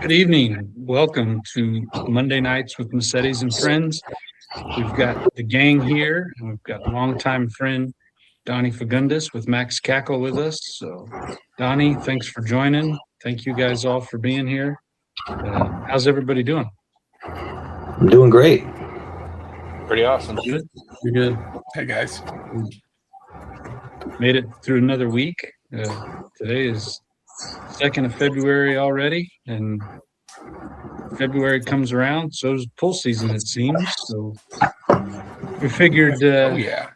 Good evening. Welcome to Monday Nights with Massettis and Friends. We've got the gang here, and we've got longtime friend Donnie Fagundes with Max Cackle with us. So, Donnie, thanks for joining. Thank you guys all for being here. How's everybody doing? I'm doing great. Pretty awesome. Good. You're good. Hey guys. Made it through another week. Today is 2nd of February already, and February comes around, so is pool season, it seems. So we figured Oh yeah.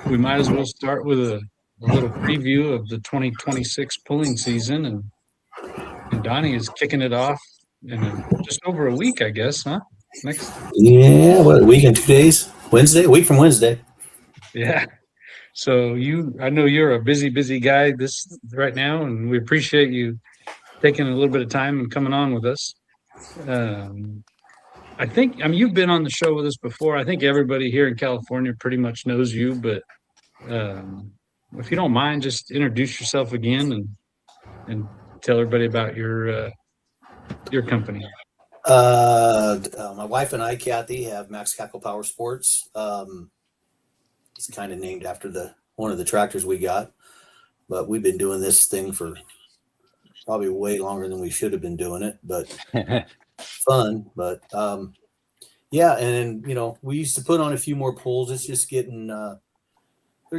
we might as well start with a little preview of the 2026 pulling season, and Donnie is kicking it off in just over a week, I guess, huh? Yeah, what, a week and 2 days? Wednesday? A week from Wednesday. Yeah. So I know you're a busy guy right now, and we appreciate you taking a little bit of time and coming on with us. You've been on the show with us before. I think everybody here in California pretty much knows you, but if you don't mind, just introduce yourself again and tell everybody about your company. My wife and I, Kathy, have Max Cackle Power Sports. It's kind of named after one of the tractors we got, but we've been doing this thing for probably way longer than we should have been doing it, but fun. But yeah, and we used to put on a few more pulls. It's just they're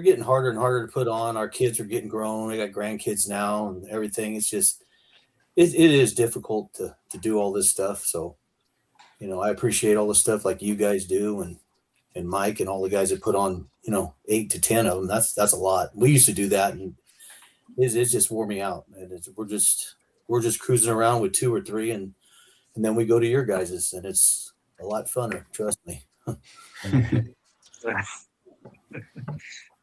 getting harder and harder to put on. Our kids are getting grown. We got grandkids now and everything. It's just it is difficult to do all this stuff. So I appreciate all the stuff like you guys do and Mike and all the guys that put on 8 to 10 of them. That's a lot. We used to do that, and it's just wore me out. And we're just cruising around with 2 or 3, and then we go to your guys's, and it's a lot funner. Trust me.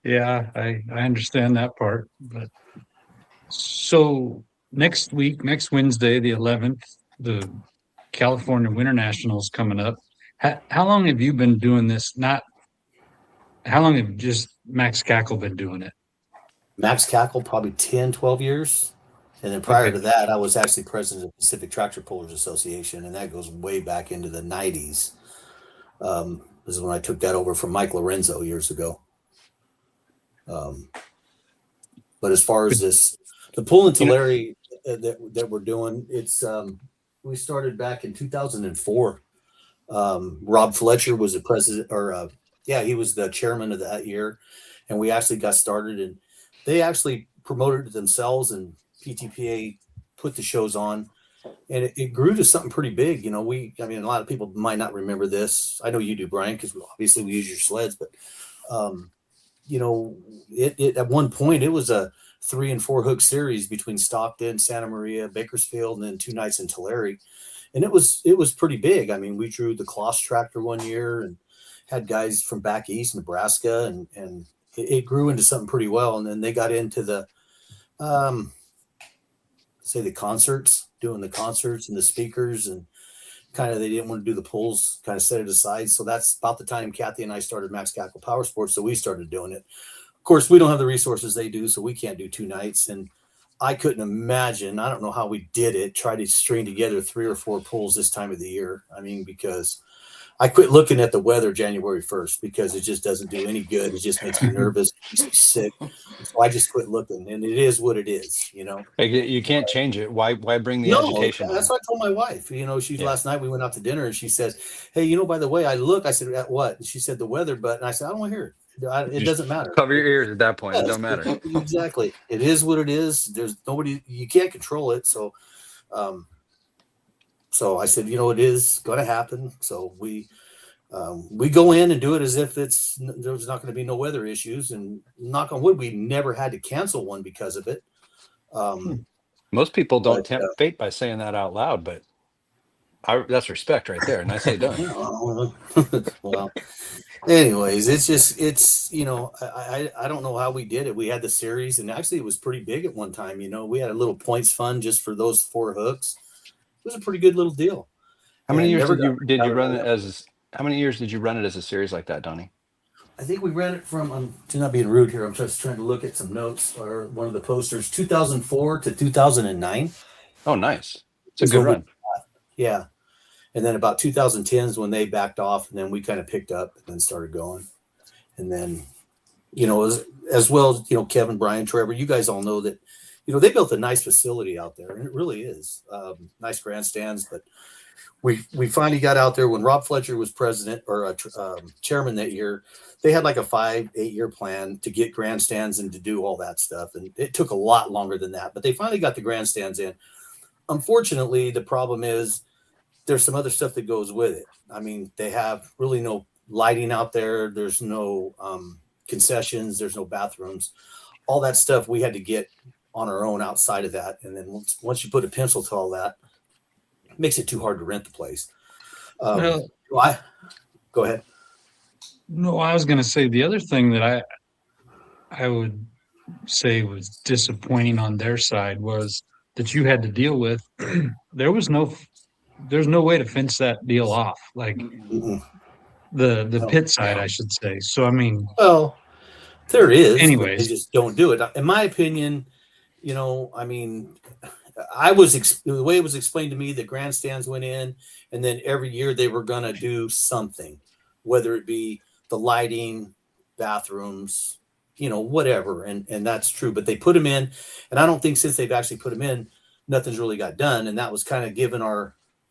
Yeah, I understand that part. But so next Wednesday, the 11th, the California Winter Nationals coming up. How long have you been doing this? How long have just Max Cackle been doing it? Max Cackle, probably 10, 12 years. And then prior to that, I was actually president of the Pacific Tractor Pullers Association, and that goes way back into the 90s. This is when I took that over from Mike Lorenzo years ago. But as far as the pull and Tulare that we're doing, it's we started back in 2004. Rob Fletcher was the president, he was the chairman of that year, and we actually got started, and they actually promoted it themselves, and PTPA put the shows on, and it grew to something pretty big. A lot of people might not remember this. I know you do, Brian, because obviously we use your sleds, but it at one point it was a 3 and 4 hook series between Stockton, Santa Maria, Bakersfield, and then 2 nights in Tulare. And it was pretty big. I mean, we drew the Kloss tractor one year and had guys from back east, Nebraska, and it grew into something pretty well. And then they got into the concerts, doing the concerts and the speakers, and kind of they didn't want to do the pulls, kind of set it aside. So that's about the time Kathy and I started Max Cackle Power Sports. So we started doing it. Of course, we don't have the resources they do, so we can't do 2 nights. And I couldn't imagine, I don't know how we did it, try to string together 3 or 4 pulls this time of the year. I mean, because I quit looking at the weather January 1st because it just doesn't do any good. It just makes me nervous, makes me sick. So I just quit looking, and it is what it is, You can't change it. Why bring the education? That's what I told my wife. Last night we went out to dinner, and she says, "Hey, by the way, I look." I said, "At what?" And she said, "The weather." And I said, "I don't want to hear it. It doesn't matter. Cover your ears at that point. It don't matter." Exactly. It is what it is. There's nobody, you can't control it. So, I said, it is going to happen. So we go in and do it as if there's not going to be no weather issues, and knock on wood, we never had to cancel one because of it. Most people don't tempt fate by saying that out loud, but that's respect right there. Nicely done. Well, anyways, I don't know how we did it. We had the series, and actually it was pretty big at one time. We had a little points fund just for those 4 hooks. It was a pretty good little deal. How many years did you run it as? How many years did you run it as a series like that, Donnie? I think we ran it from, I'm not being rude here, I'm just trying to look at some notes or one of the posters, 2004 to 2009. Oh, nice. It's a good run. Yeah. And then about 2010 is when they backed off, and then we kind of picked up and then started going. And then, as well as, Kevin, Brian, Trevor, you guys all know that, they built a nice facility out there, and it really is nice grandstands. But we finally got out there when Rob Fletcher was president or chairman that year. They had like a 5-8 year plan to get grandstands and to do all that stuff. And it took a lot longer than that, but they finally got the grandstands in. Unfortunately, the problem is there's some other stuff that goes with it. I mean, they have really no lighting out there. There's no concessions. There's no bathrooms. All that stuff we had to get on our own outside of that. And then once you put a pencil to all that, it makes it too hard to rent the place. Go ahead. No, I was going to say the other thing that I would say was disappointing on their side was that you had to deal with. There's no way to fence that deal off, like the pit side, I should say. So I mean, well, there is. Anyways, they just don't do it. In my opinion, I mean, the way it was explained to me that grandstands went in, and then every year they were going to do something, whether it be the lighting, bathrooms, whatever. And that's true, but they put them in. And I don't think since they've actually put them in, nothing's really got done. And that was kind of given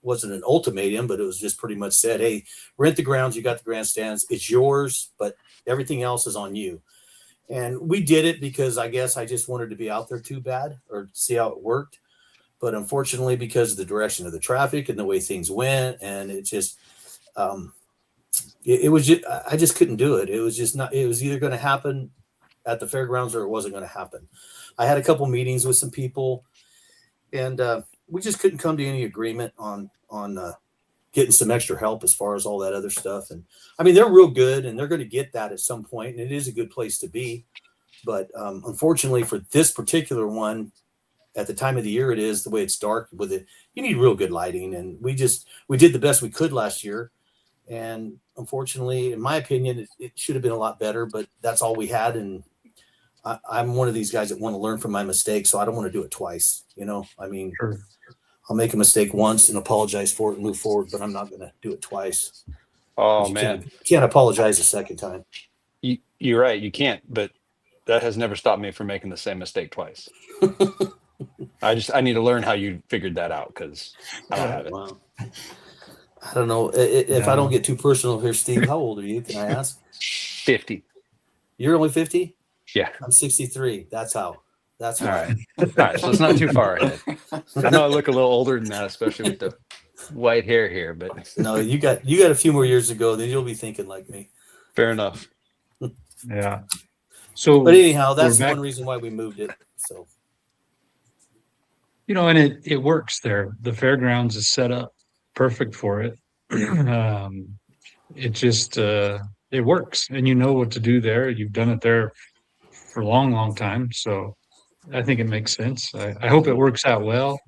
wasn't an ultimatum, but it was just pretty much said, hey, rent the grounds. You got the grandstands. It's yours, but everything else is on you. And we did it because I guess I just wanted to be out there too bad or see how it worked. But unfortunately, because of the direction of the traffic and the way things went, and it just, it was just, I just couldn't do it. It was just not, it was either going to happen at the fairgrounds or it wasn't going to happen. I had a couple meetings with some people, and we just couldn't come to any agreement on getting some extra help as far as all that other stuff. And I mean, they're real good, and they're going to get that at some point, and it is a good place to be. But unfortunately for this particular one, at the time of the year it is, the way it's dark with it, you need real good lighting. And we did the best we could last year. And unfortunately, in my opinion, it should have been a lot better, but that's all we had. And I'm one of these guys that want to learn from my mistakes, so I don't want to do it twice. I mean, sure. I'll make a mistake once and apologize for it and move forward, but I'm not going to do it twice. Oh, man. Can't apologize a second time. You're right. You can't, but that has never stopped me from making the same mistake twice. I need to learn how you figured that out, because I don't have it. Wow. I don't know. If I don't get too personal here, Steve, how old are you? Can I ask? 50. You're only 50? Yeah. I'm 63. That's how. That's all right. All right. So it's not too far ahead. I know I look a little older than that, especially with the white hair here, but no, you got a few more years to go, then you'll be thinking like me. Fair enough. Yeah. So, but anyhow, that's one reason why we moved it. So, and it works there. The fairgrounds is set up perfect for it. It just it works, and you know what to do there. You've done it there for a long, long time, so I think it makes sense. I hope it works out well.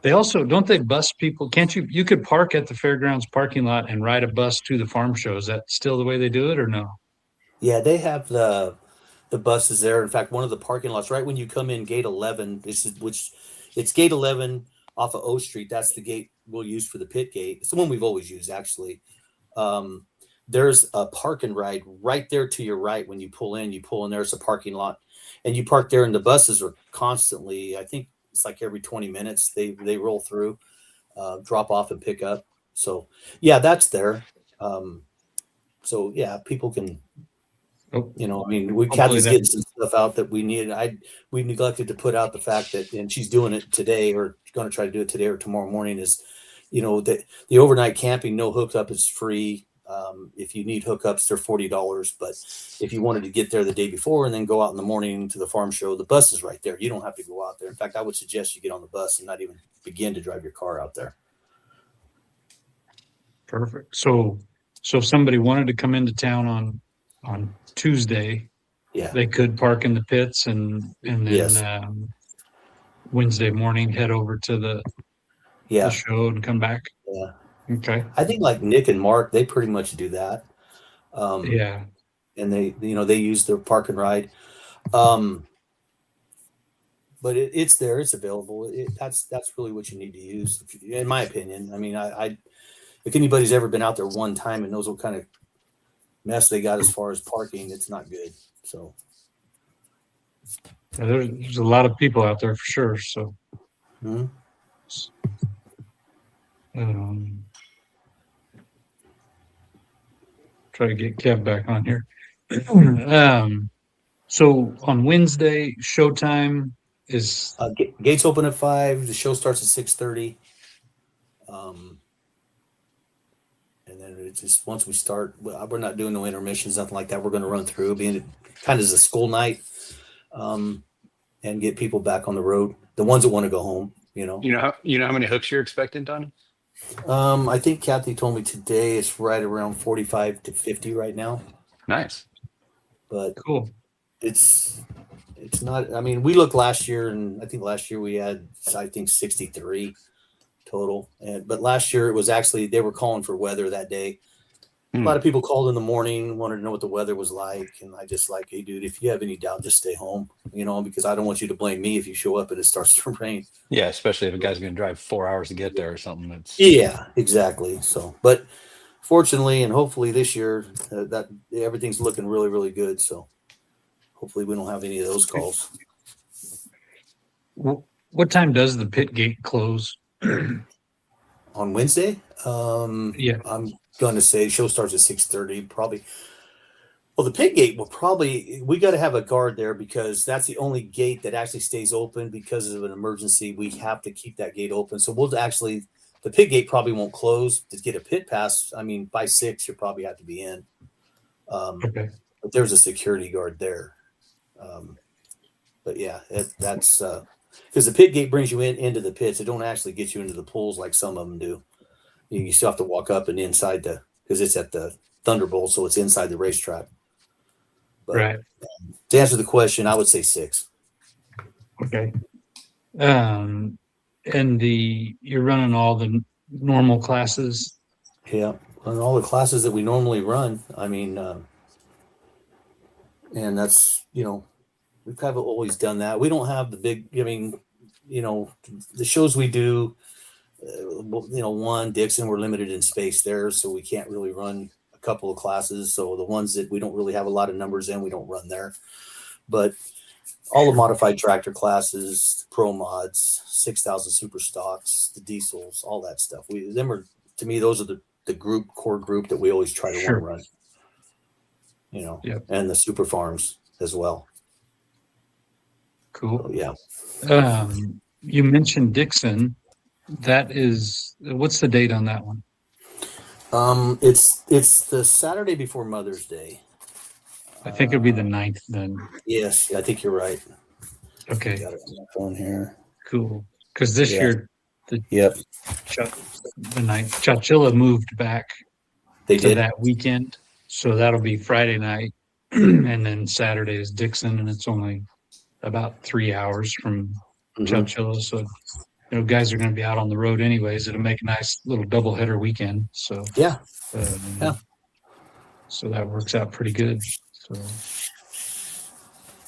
They also don't they bus people? Can't you could park at the fairgrounds parking lot and ride a bus to the farm show? Is that still the way they do it, or no? Yeah, they have the buses there. In fact, one of the parking lots right when you come in gate 11, it's gate 11 off of O Street. That's the gate we'll use for the pit gate. It's the one we've always used, actually. There's a park and ride right there to your right. When you pull in, there's a parking lot, and you park there, and the buses are constantly, I think it's like every 20 minutes they roll through, drop off and pick up. So yeah, that's there. So yeah, people can, I mean, Kathy's getting some stuff out that we needed. We neglected to put out the fact that, and she's doing it today, or going to try to do it today or tomorrow morning, is, that the overnight camping, no hookup is free. If you need hookups, they're $40. But if you wanted to get there the day before and then go out in the morning to the farm show, the bus is right there. You don't have to go out there. In fact, I would suggest you get on the bus and not even begin to drive your car out there. Perfect. So if somebody wanted to come into town on Tuesday, yeah, they could park in the pits and then yes. Wednesday morning head over to the show and come back. Yeah. Okay. I think like Nick and Mark, they pretty much do that. Yeah. And they use their park and ride. But but it's there, it's available. That's really what you need to use, in my opinion. I mean, I if anybody's ever been out there one time and knows what kind of mess they got as far as parking, it's not good. So Yeah, there's a lot of people out there for sure. So, mhm. um, try to get Kev back on here. So on Wednesday, showtime is Gates open at 5. The show starts at 6:30. And then it's just once we start, we're not doing no intermissions, nothing like that. We're going to run through, being kind of as a school night, and get people back on the road. The ones that want to go home, You know how many hooks you're expecting, Donnie? I think Kathy told me today it's right around 45 to 50 right now, Nice. but cool. it's not. I mean, we looked last year, and I think last year we had 63 total. But last year it was actually, they were calling for weather that day. A lot of people called in the morning, wanted to know what the weather was like, and I just like, hey, dude, if you have any doubt, just stay home, because I don't want you to blame me if you show up and it starts to rain. Yeah, especially if a guy's going to drive 4 hours to get there or something. Yeah, exactly. So, but fortunately and hopefully this year that everything's looking really, really good. So hopefully we don't have any of those calls. What time does the pit gate close? On Wednesday, Yeah. I'm going to say show starts at 6:30 probably. Well, the pit gate we got to have a guard there because that's the only gate that actually stays open because of an emergency. We have to keep that gate open. So the pit gate probably won't close to get a pit pass. I mean, by 6, you probably have to be in. Okay. But there's a security guard there. But yeah, that's because the pit gate brings you into the pits. It don't actually get you into the pools like some of them do. You still have to walk up and inside because it's at the Thunderbolt, so it's inside the racetrack. But Right. To answer the question, I would say 6. Okay. And you're running all the normal classes. Yeah, and all the classes that we normally run. I mean, and that's we've kind of always done that. We don't have the big. I mean, the shows we do. One Dixon, we're limited in space there, so we can't really run a couple of classes. So the ones that we don't really have a lot of numbers in, we don't run there. But all the modified tractor classes, pro mods, 6,000 super stocks, the diesels, all that stuff. To me, those are the core group that we always try to want to run. Yep. And the super farms as well. Cool. So, yeah. You mentioned Dixon. What's the date on that one? It's the Saturday before Mother's Day. I think it'll be the 9th then. Yes, I think you're right. Okay. Got it on my phone here. Cool. Because this year, the 9th, Chowchilla moved back They to did that weekend. So that'll be Friday night. And then Saturday is Dixon, and it's only about 3 hours from Chowchilla. So guys are going to be out on the road anyways. It'll make a nice little doubleheader weekend. So yeah. So that works out pretty good. So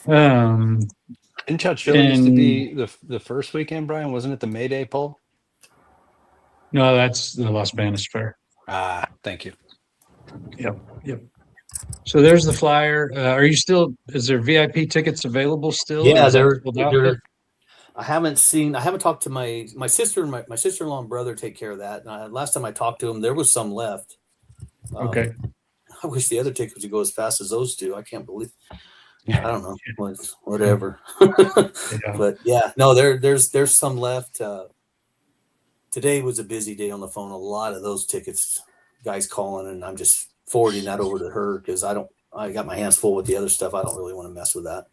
in Chowchilla used to be the first weekend, Brian, wasn't it the May Day poll? No, that's the Las Banas Fair. Thank you. Yep. So there's the flyer. Is there VIP tickets available still? Yeah, I haven't talked to my sister and my sister-in-law and brother take care of that. And last time I talked to them, there was some left. Okay. I wish the other tickets would go as fast as those two. I can't believe. I don't know. Whatever. But yeah, no, there's some left. Today was a busy day on the phone. A lot of those tickets, guys calling, and I'm just forwarding that over to her because I got my hands full with the other stuff. I don't really want to mess with that.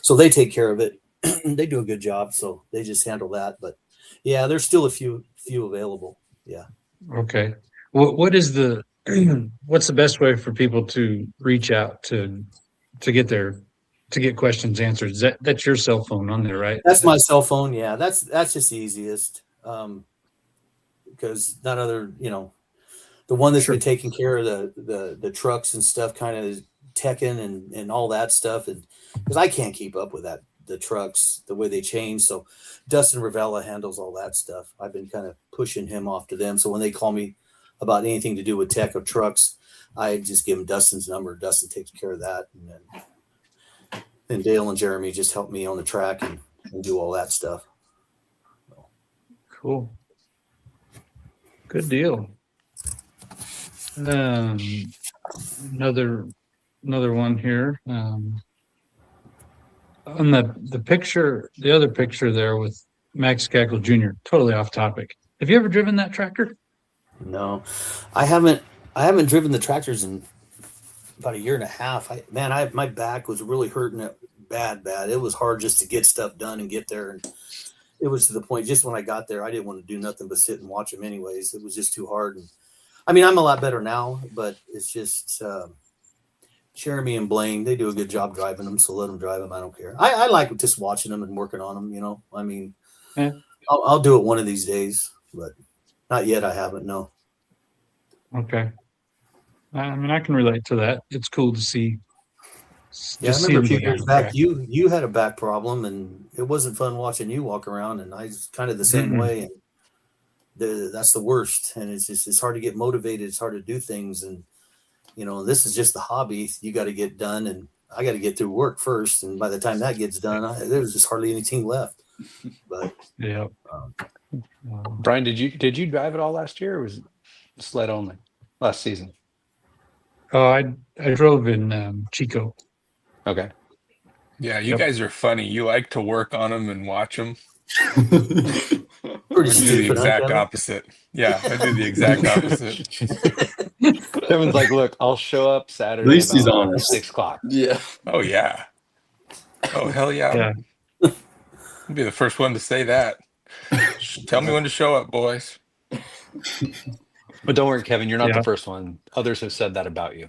So they take care of it. They do a good job. So they just handle that. But yeah, there's still a few available. Yeah. Okay. What's the best way for people to reach out to get questions answered? That's your cell phone on there, right? That's my cell phone. Yeah. That's just the easiest. Because none other, the one that's been taking care of the trucks and stuff, kind of teching and all that stuff. And because I can't keep up with that the trucks, the way they change. So Dustin Ravella handles all that stuff. I've been kind of pushing him off to them. So when they call me about anything to do with tech of trucks, I just give him Dustin's number. Dustin takes care of that. And then Dale and Jeremy just help me on the track and do all that stuff. Cool. Good deal. Another one here. On the picture, the other picture there with Max Cackle Jr., totally off topic. Have you ever driven that tractor? No, I haven't driven the tractors in about a year and a half. My back was really hurting it bad. It was hard just to get stuff done and get there. And it was to the point, just when I got there, I didn't want to do nothing but sit and watch them anyways. It was just too hard. And I mean, I'm a lot better now, but it's just Jeremy and Blaine, they do a good job driving them, so let them drive them. I don't care. I like just watching them and working on them, I mean, Yeah. I'll do it one of these days, but not yet. I haven't, no. Okay. I mean, I can relate to that. It's cool to see. Yeah, I just remember a see few them years go back, down. you had a back problem, and it wasn't fun watching you walk around, and I was kind of the same Mm-mm. way. And that's the worst. And it's hard to get motivated. It's hard to do things. And, this is just the hobby you got to get done. And I got to get through work first. And by the time that gets done, there's just hardly anything left. But Yeah. Brian, did you drive it all last year, or was it sled only last season? Oh, I drove in Chico. Okay. Yeah, you Yep. guys are funny. You like to work on them and watch them. pretty I do the stupid. exact Huh, opposite. Yeah, I do the exact opposite. Kevin's like, look, I'll show up Saturday. At least he's about honest. 6 o'clock. Yeah. Oh yeah. Oh hell yeah. Yeah. I'll be the first one to say that. Tell me when to show up, boys. But don't worry, Kevin, you're not Yeah. the first one. Others have said that about you.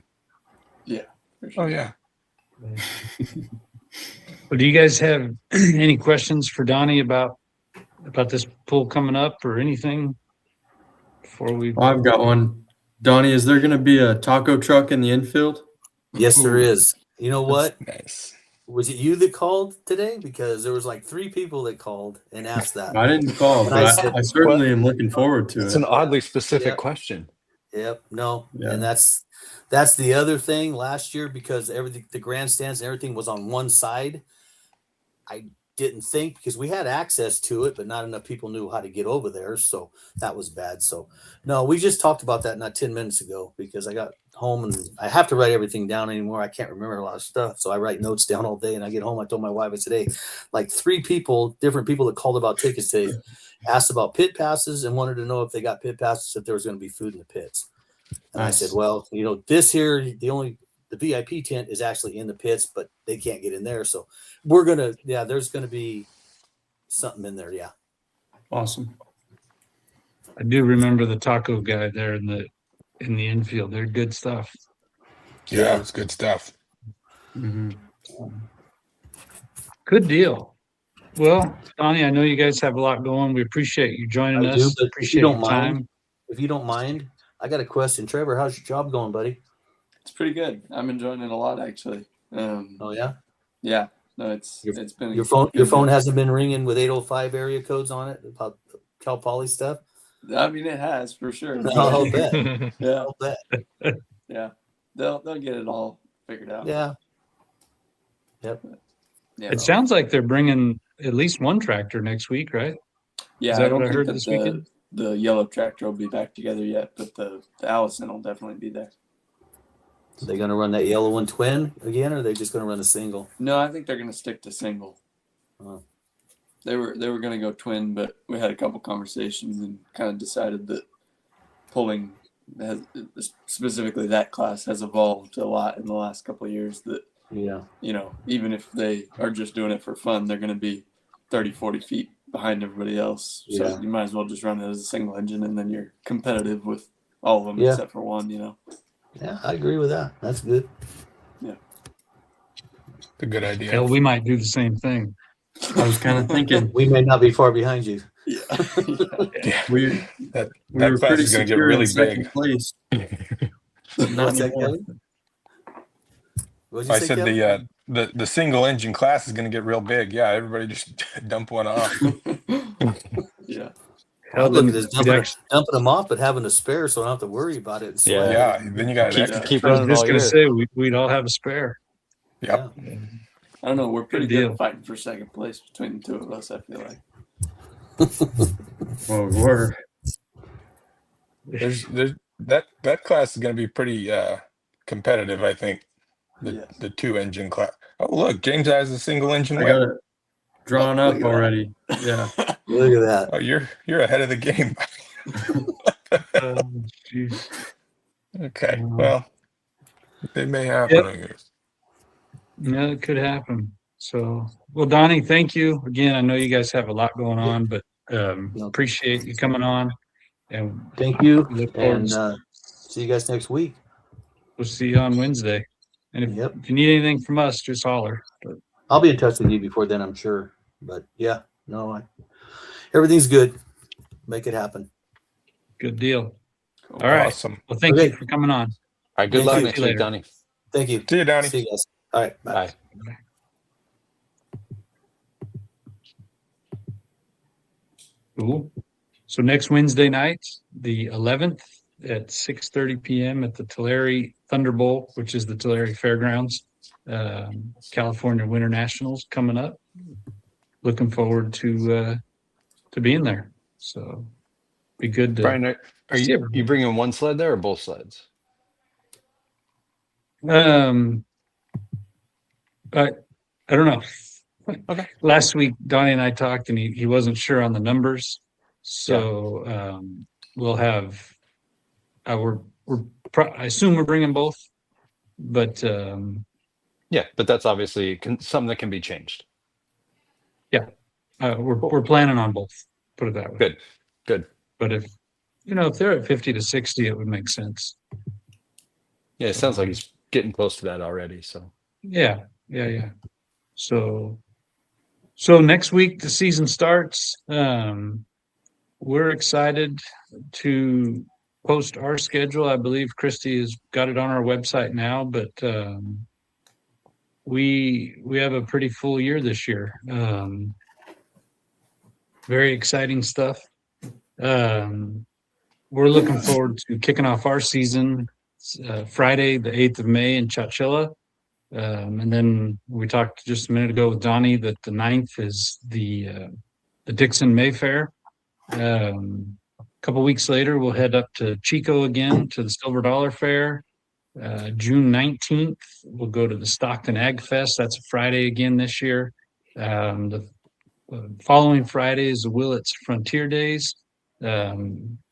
Yeah. For sure. Oh yeah. Well, do you guys have any questions for Donnie about this pool coming up or anything before we? Well, I've got one. Donnie, is there going to be a taco truck in the infield? Yes, there is. You know what? Nice. Was it you that called today? Because there was like 3 people that called and asked that. I didn't call, And but I I, said- I certainly am looking forward to It's it. an oddly specific Yeah. question. Yep. No. Yeah. And that's the other thing last year, because everything, the grandstands and everything was on one side. I didn't think, because we had access to it, but not enough people knew how to get over there. So that was bad. So no, we just talked about that not 10 minutes ago, because I got home and I have to write everything down anymore. I can't remember a lot of stuff. So I write notes down all day, and I get home. I told my wife, I said, hey, like 3 people, different people that called about tickets today, asked about pit passes and wanted to know if they got pit passes, if there was going to be food in the pits. And Nice. I said, well, this here, the VIP tent is actually in the pits, but they can't get in there. So there's going to be something in there. Yeah. Awesome. I do remember the taco guy there in the infield. They're good stuff. Yeah, it's good stuff. hmm Good deal. Well, Donnie, I know you guys have a lot going. We appreciate you joining I do, us. but if Appreciate you your don't mind, time. if you don't mind, I got a question. Trevor, how's your job going, buddy? It's pretty good. I'm enjoying it a lot, actually. Oh yeah. Yeah, no, it's been Your phone hasn't been ringing with 805 area codes on it about Cal Poly stuff. I mean, it has for sure. No, I'll bet. Yeah, I'll bet. yeah. They'll get it all figured out. Yeah. Yeah. It sounds like they're bringing at least one tractor next week, right? Yeah, Is that I don't what I think heard that this weekend? the yellow tractor will be back together yet, but the Allison will definitely be there. Are they going to run that yellow one twin again, or are they just going to run a single? No, I think they're going to stick to single. Oh. They were going to go twin, but we had a couple conversations and kind of decided that pulling has, specifically that class has evolved a lot in the last couple of years. That Yeah. even if they are just doing it for fun, they're going to be 30, 40 feet behind everybody else. So Yeah. you might as well just run it as a single engine, and then you're competitive with all of them Yeah. except for one. Yeah, I agree with that. That's good. It's a good idea. Hell, we might do the same thing. I was kind of thinking We may not be far behind you. Yeah. Yeah. we That we were class pretty is going to get secure really in second big. place. But not What's that, anymore. Kelly? What'd you I say, said Kelly? the single engine class is going to get real big. Yeah, everybody just dump one off. Yeah. I look at this we'd actually, dumping them off, but having a spare, so I don't have to worry about it. And sweat. Yeah, then you got an Keep, extra. keep I was running just all gonna year. say we'd all have a spare. Yep. Yeah. I don't know. We're pretty Good good deal. at fighting for second place between the two of us, I feel like. Well, we were. There's that class is going to be pretty competitive, I think. The two engine class. Oh, look, James has a single engine I whip. got it drawn Oh, up look at that. already. Yeah. Look at that. Oh, you're ahead of the game. Jeez. Okay, Wow. well, it may happen. I guess. Yeah, it could happen. So, well, Donnie, thank you again. I know you guys have a lot going on, but appreciate you coming on. And Thank you. we look forward And to see you guys next week. we'll see you on Wednesday. And if, Yep. if you need anything from us, just holler. But I'll be in touch with you before then, I'm sure. But yeah, no, everything's good. Make it happen. good deal. Cool. All right. Awesome. Well, thank Okay. you for coming on. All right, good Thank luck you. next See you week, later. Donnie. Thank you. See you, Donnie. See you guys. All right. Bye. Bye. Cool. So next Wednesday night, the 11th at 6:30 p.m. at the Tulare Thunder Bowl, which is the Tulare Fairgrounds, California Winter Nationals coming up. Looking forward to being there. So be good to Brian, are see you everybody. bringing one sled there or both sleds? I don't know. Okay. Last week, Donnie and I talked, and he wasn't sure on the numbers. So we'll have. I assume we're bringing both, but Yeah, but that's obviously something that can be changed. we're planning on both. Put it that way. Good, good. But if they're at 50 to 60, it would make sense. Yeah, it sounds like he's getting close to that already. So Yeah. So next week the season starts. We're excited to post our schedule. I believe Christy has got it on our website now, but we have a pretty full year this year. Very exciting stuff. We're looking forward to kicking off our season Friday, the 8th of May in Chowchilla. And then we talked just a minute ago with Donnie that the 9th is the Dixon Mayfair. A couple weeks later, we'll head up to Chico again to the Silver Dollar Fair. June 19th, we'll go to the Stockton Ag Fest. That's a Friday again this year. The following Friday is the Willits Frontier Days,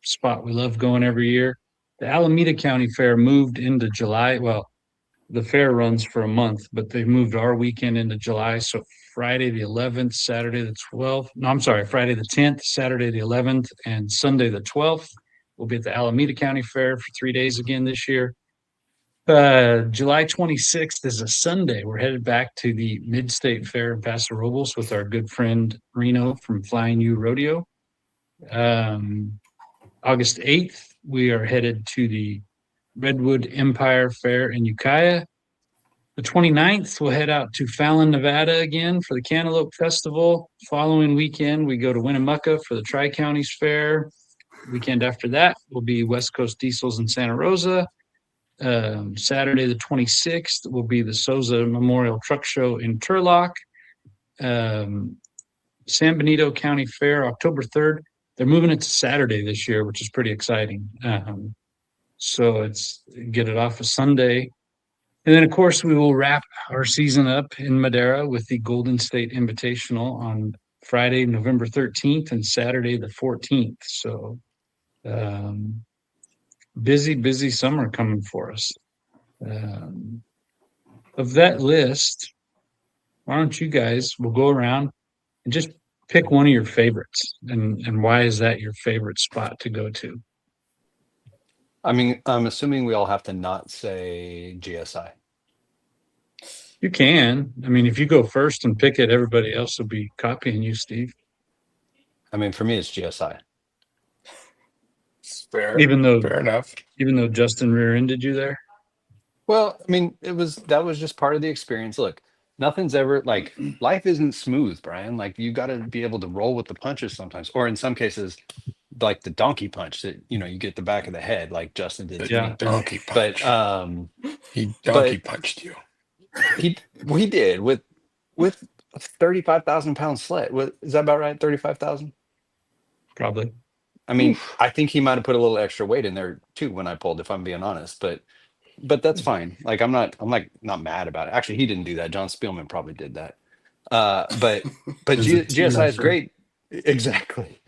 spot we love going every year. The Alameda County Fair moved into July. Well, the fair runs for a month, but they moved our weekend into July. So Friday the 11th, Saturday the 12th. No, I'm sorry, Friday the 10th, Saturday the 11th, and Sunday the 12th. We'll be at the Alameda County Fair for 3 days again this year. July 26th is a Sunday. We're headed back to the Mid-State Fair in Paso Robles with our good friend Reno from Flying U Rodeo. August 8th, we are headed to the Redwood Empire Fair in Ukiah. The 29th, we'll head out to Fallon, Nevada again for the Cantaloupe Festival. Following weekend, we go to Winnemucca for the Tri-Counties Fair. Weekend after that will be West Coast Diesels in Santa Rosa. Saturday the 26th will be the Souza Memorial Truck Show in Turlock. San Benito County Fair, October 3rd. They're moving it to Saturday this year, which is pretty exciting. So it's get it off a Sunday. And then, of course, we will wrap our season up in Madera with the Golden State Invitational on Friday, November 13th and Saturday the 14th. So busy summer coming for us. Of that list, why don't you guys, we'll go around and just pick one of your favorites. And why is that your favorite spot to go to? I mean, I'm assuming we all have to not say GSI. You can. I mean, if you go first and pick it, everybody else will be copying you, Steve. I mean, for me, it's GSI. Fair. Even though Fair enough. Justin rear-ended you there. Well, I mean, that was just part of the experience. Look, nothing's ever like life isn't smooth, Brian. Like you got to be able to roll with the punches sometimes, or in some cases, like the donkey punch that you get the back of the head, like Justin did to Yeah. me. Donkey punch. But He donkey punched you. he did with a 35,000 pound sled. What is that about right? 35,000. Probably. I mean, I think he might have put a little extra weight in there too when I pulled, if I'm being honest. But that's fine. Like I'm like not mad about it. Actually, he didn't do that. John Spielman probably did that. But It's a team GSI is effort. great. Exactly.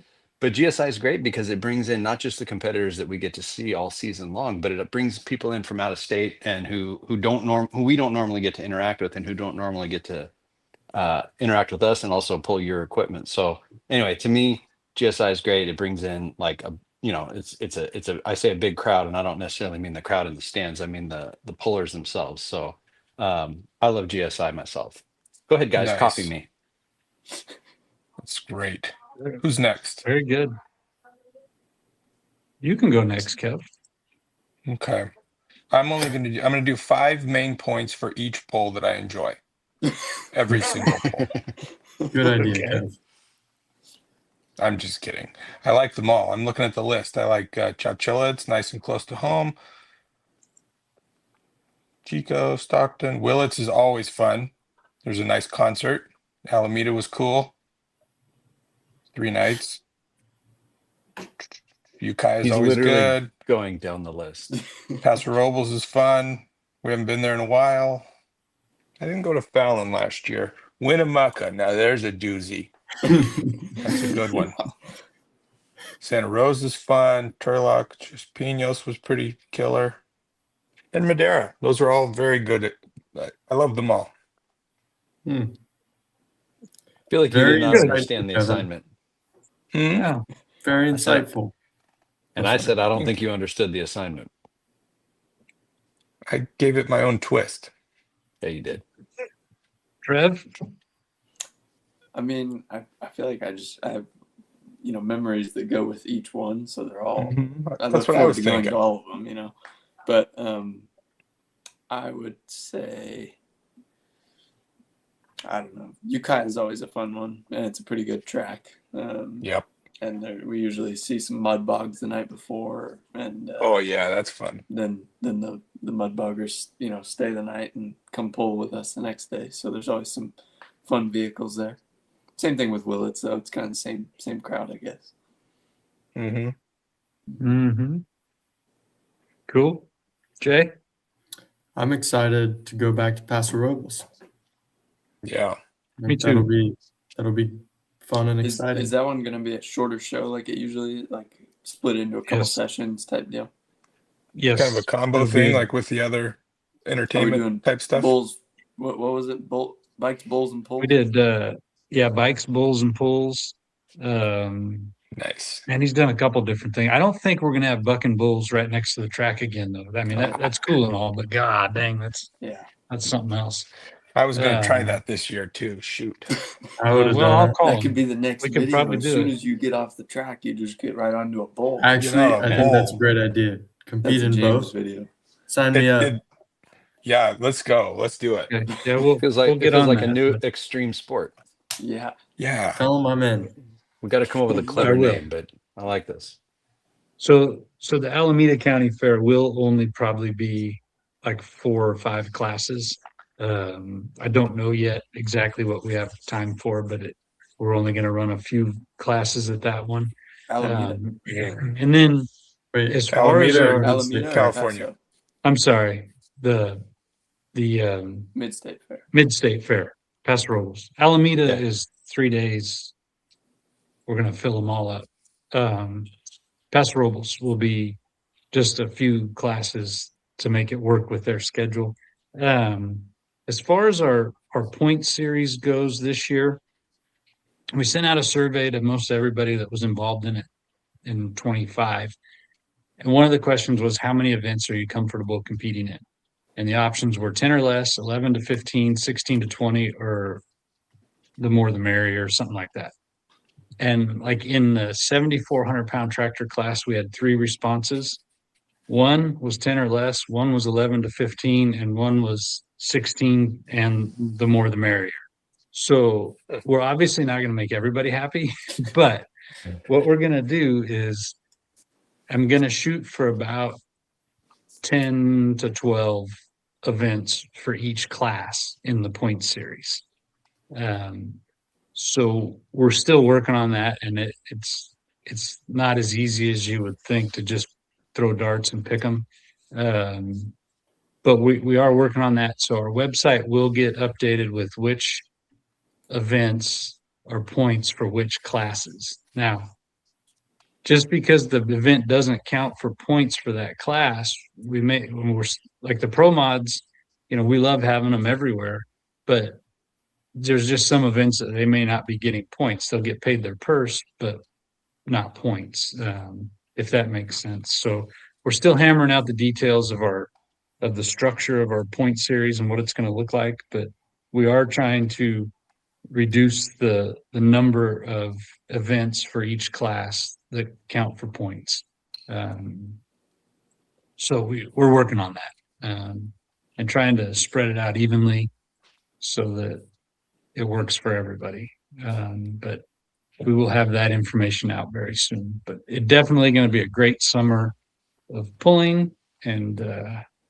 But GSI is great because it brings in not just the competitors that we get to see all season long, but it brings people in from out of state and who we don't normally get to interact with and who don't normally get to interact with us and also pull your equipment. So anyway, to me, GSI is great. It brings in like it's a I say a big crowd, and I don't necessarily mean the crowd in the stands. I mean the pullers themselves. So I love GSI myself. Go ahead, guys, copy Nice. me. That's great. Who's next? Very good. You can go next, Kev. Okay. I'm gonna do 5 main points for each poll that I enjoy. Every single poll. Good idea, Okay. Kev. I'm just kidding. I like them all. I'm looking at the list. I like Chowchilla. It's nice and close to home. Chico, Stockton, Willits is always fun. There's a nice concert. Alameda was cool. 3 nights. Ukai is He's always literally good. going down the list. Paso Robles is fun. We haven't been there in a while. I didn't go to Fallon last year. Winnemucca. Now there's a doozy. That's a good one. Santa Rosa is fun. Turlock, just Pinos was pretty killer. And Madera. Those are all very good. I love them all. I feel like you Very did not insightful, understand the Kevin. assignment. Hmm? Yeah. Very I said- insightful. And I said, I don't think you understood the assignment. I gave it my own twist. Yeah, you did. Trev? I mean, I feel like I have memories that go with each one, so they're all. I That's look what I forward was to going thinking. to all of them, But I would say, I don't know. Ukai is always a fun one, and it's a pretty good track. Yep. And we usually see some mud bogs the night before, and Oh yeah, that's fun. then the mud boggers stay the night and come pull with us the next day. So there's always some fun vehicles there. Same thing with Willits, though. It's kind of the same crowd, I guess. Mm-hmm. Mm-hmm. Cool. Jay? I'm excited to go back to Paso Robles. Yeah. Me too. That'll be fun and exciting. Is that one going to be a shorter show like it usually, like split into a couple Yes. sessions type deal? Yes. Kind of a combo It'll thing, be- like with the other Are we entertainment doing type stuff. Bulls? What was it? Bikes, bulls, and pulls. We did bikes, bulls, and pulls. Nice. And he's done a couple different things. I don't think we're gonna have buck and bulls right next to the track again, though. I mean, that's cool and all, but god dang, that's something else. I was going to try Um, that this year too. Shoot. I would have well, done I'll it. call That him. could be the next We could video. probably As do soon it. as you get off the track, you just get right onto a bull. Actually, You know, I think that's a bull. great idea. Compete That's a in James both. video. Sign me up. Yeah, let's go. Let's do it. Okay. Yeah, we'll Feels we'll like get it feels on like that, a new but- extreme sport. Yeah. Yeah. Tell them I'm in. We got to come up with a clever will. name, but I like this. So the Alameda County Fair will only probably be like 4 or 5 classes. I don't know yet exactly what we have time for, but we're only going to run a few classes at that one. Alameda. And then Wait, as far as Alameda or our, Alameda, or California. Paso? I'm sorry, the Mid-State Fair. Mid-State Fair, Paso Robles. Alameda Yeah. is 3 days. We're going to fill them all up. Paso Robles will be just a few classes to make it work with their schedule. As far as our point series goes this year, we sent out a survey to most everybody that was involved in it in 25. And one of the questions was, how many events are you comfortable competing in? And the options were 10 or less, 11 to 15, 16 to 20, or the more the merrier, something like that. And like in the 7,400 pound tractor class, we had 3 responses. One was 10 or less, one was 11 to 15, and one was 16, and the more the merrier. So we're obviously not going to make everybody happy, but what we're going to do is I'm going to shoot for about 10 to 12 events for each class in the point series. So we're still working on that, and it's not as easy as you would think to just throw darts and pick them. But we are working on that. So our website will get updated with which events are points for which classes. Now, just because the event doesn't count for points for that class, when we're like the pro mods, we love having them everywhere, but there's just some events that they may not be getting points. They'll get paid their purse, but not points, if that makes sense. So we're still hammering out the details of the structure of our point series and what it's going to look like, but we are trying to reduce the number of events for each class that count for points. So we're working on that, and trying to spread it out evenly so that it works for everybody. But we will have that information out very soon. But it's definitely going to be a great summer of pulling, and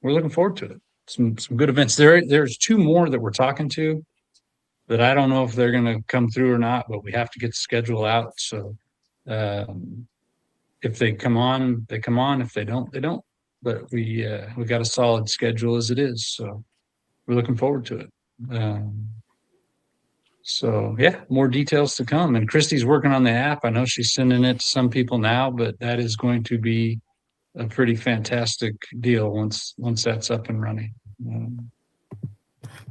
we're looking forward to it. Some good events. There's two more that we're talking to that I don't know if they're going to come through or not, but we have to get the schedule out. So if they come on, they come on. If they don't, they don't. But we got a solid schedule as it is. So we're looking forward to it. So yeah, more details to come. And Christy's working on the app. I know she's sending it to some people now, but that is going to be a pretty fantastic deal once that's up and running.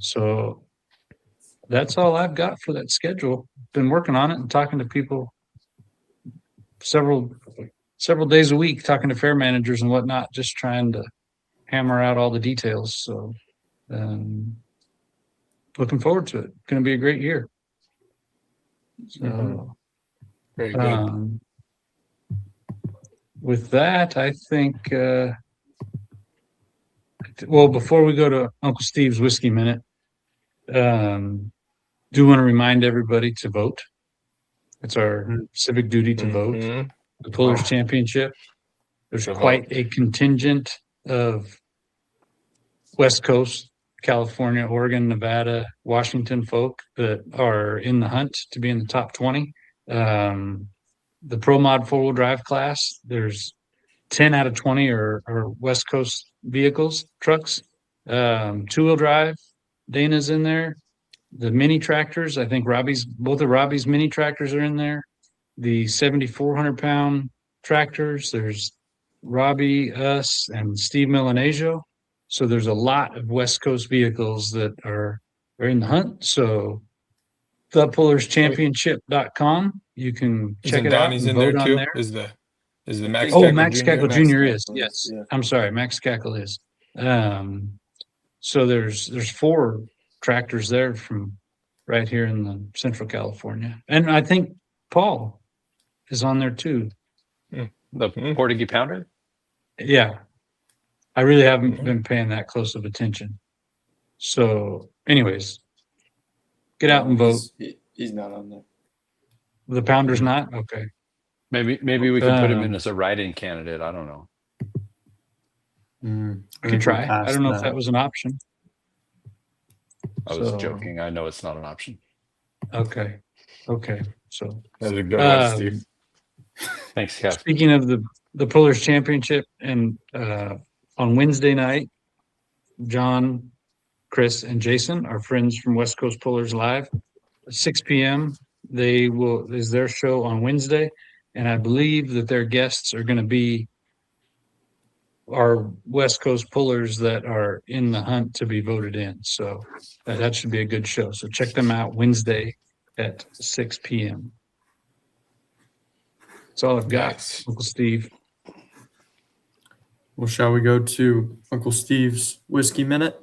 So that's all I've got for that schedule. Been working on it and talking to people several days a week, talking to fair managers and whatnot, just trying to hammer out all the details. So looking forward to it. Going to be a great year. So, Very good. With that, I think, well, before we go to Uncle Steve's Whiskey Minute, do want to remind everybody to vote. It's our civic duty to vote. The Pullers Championship. There's quite a contingent of West Coast, California, Oregon, Nevada, Washington folk that are in the hunt to be in the top 20. The Pro Mod 4-wheel drive class, there's 10 out of 20 are West Coast vehicles, trucks. 2-wheel drive, Dana's in there. The mini tractors, I think both of Robbie's mini tractors are in there. The 7,400-pound tractors, there's Robbie, us, and Steve Milanesio. So there's a lot of West Coast vehicles that are in the hunt. So thepullerschampionship.com. You can check it out and in vote there on too? there. Is the Max Oh, Cackle Max Jr. Cackle Max Jr. Cackle is. Yes. yeah. I'm sorry. Max Cackle is. So there's 4 tractors there from right here in the Central California. And I think Paul is on there too. The Portuguese Pounder? Yeah. I really haven't been paying that close of attention. So anyways, get out and vote. He's not on there. The Pounder's not? Okay. Maybe we could put him in as a write-in candidate. I don't know. We could try. I don't know if that was an option. I was joking. I know it's not an option. Okay. So That's a good one, Steve. Thanks, Kev. Speaking of the Pullers Championship, and on Wednesday night, John, Chris, and Jason, our friends from West Coast Pullers Live, 6 p.m. is their show on Wednesday, and I believe that their guests are going to be our West Coast Pullers that are in the hunt to be voted in. So that should be a good show. So check them out Wednesday at 6 p.m. That's all I've got, Nice. Uncle Steve. Well, shall we go to Uncle Steve's Whiskey Minute?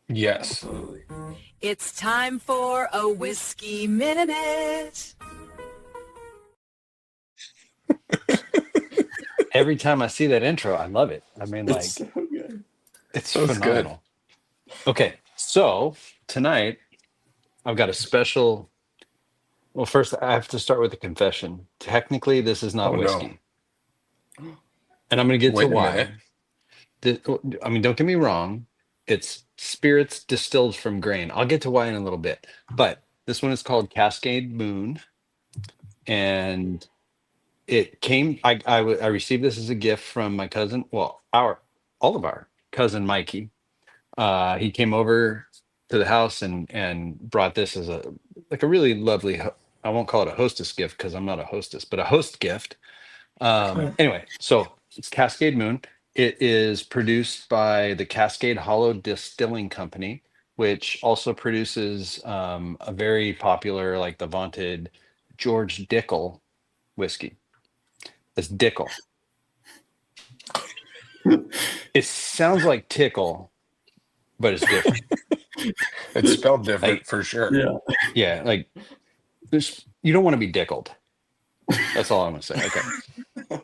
Yes. It's time for a Whiskey Minute. every time I see that intro, I love it. I mean, like, It's so good. it's That's good. phenomenal. Okay, so tonight I've got a special. Well, first I have to start with a confession. Technically, this is not Oh, no. whiskey, and I'm going to get to Wait a why. minute. I mean, don't get me wrong. It's spirits distilled from grain. I'll get to why in a little bit. But this one is called Cascade Moon, and it came. I received this as a gift from my cousin. Well, all of our cousin Mikey. He came over to the house and brought this as a really lovely. I won't call it a hostess gift because I'm not a hostess, but a host gift. Anyway, so it's Cascade Moon. It is produced by the Cascade Hollow Distilling Company, which also produces a very popular, like the vaunted George Dickel whiskey. It's Dickel. It sounds like tickle, but it's different. It's spelled different Like- for sure. Yeah. Yeah, like you don't want to be dickled. That's all I'm gonna say. Okay.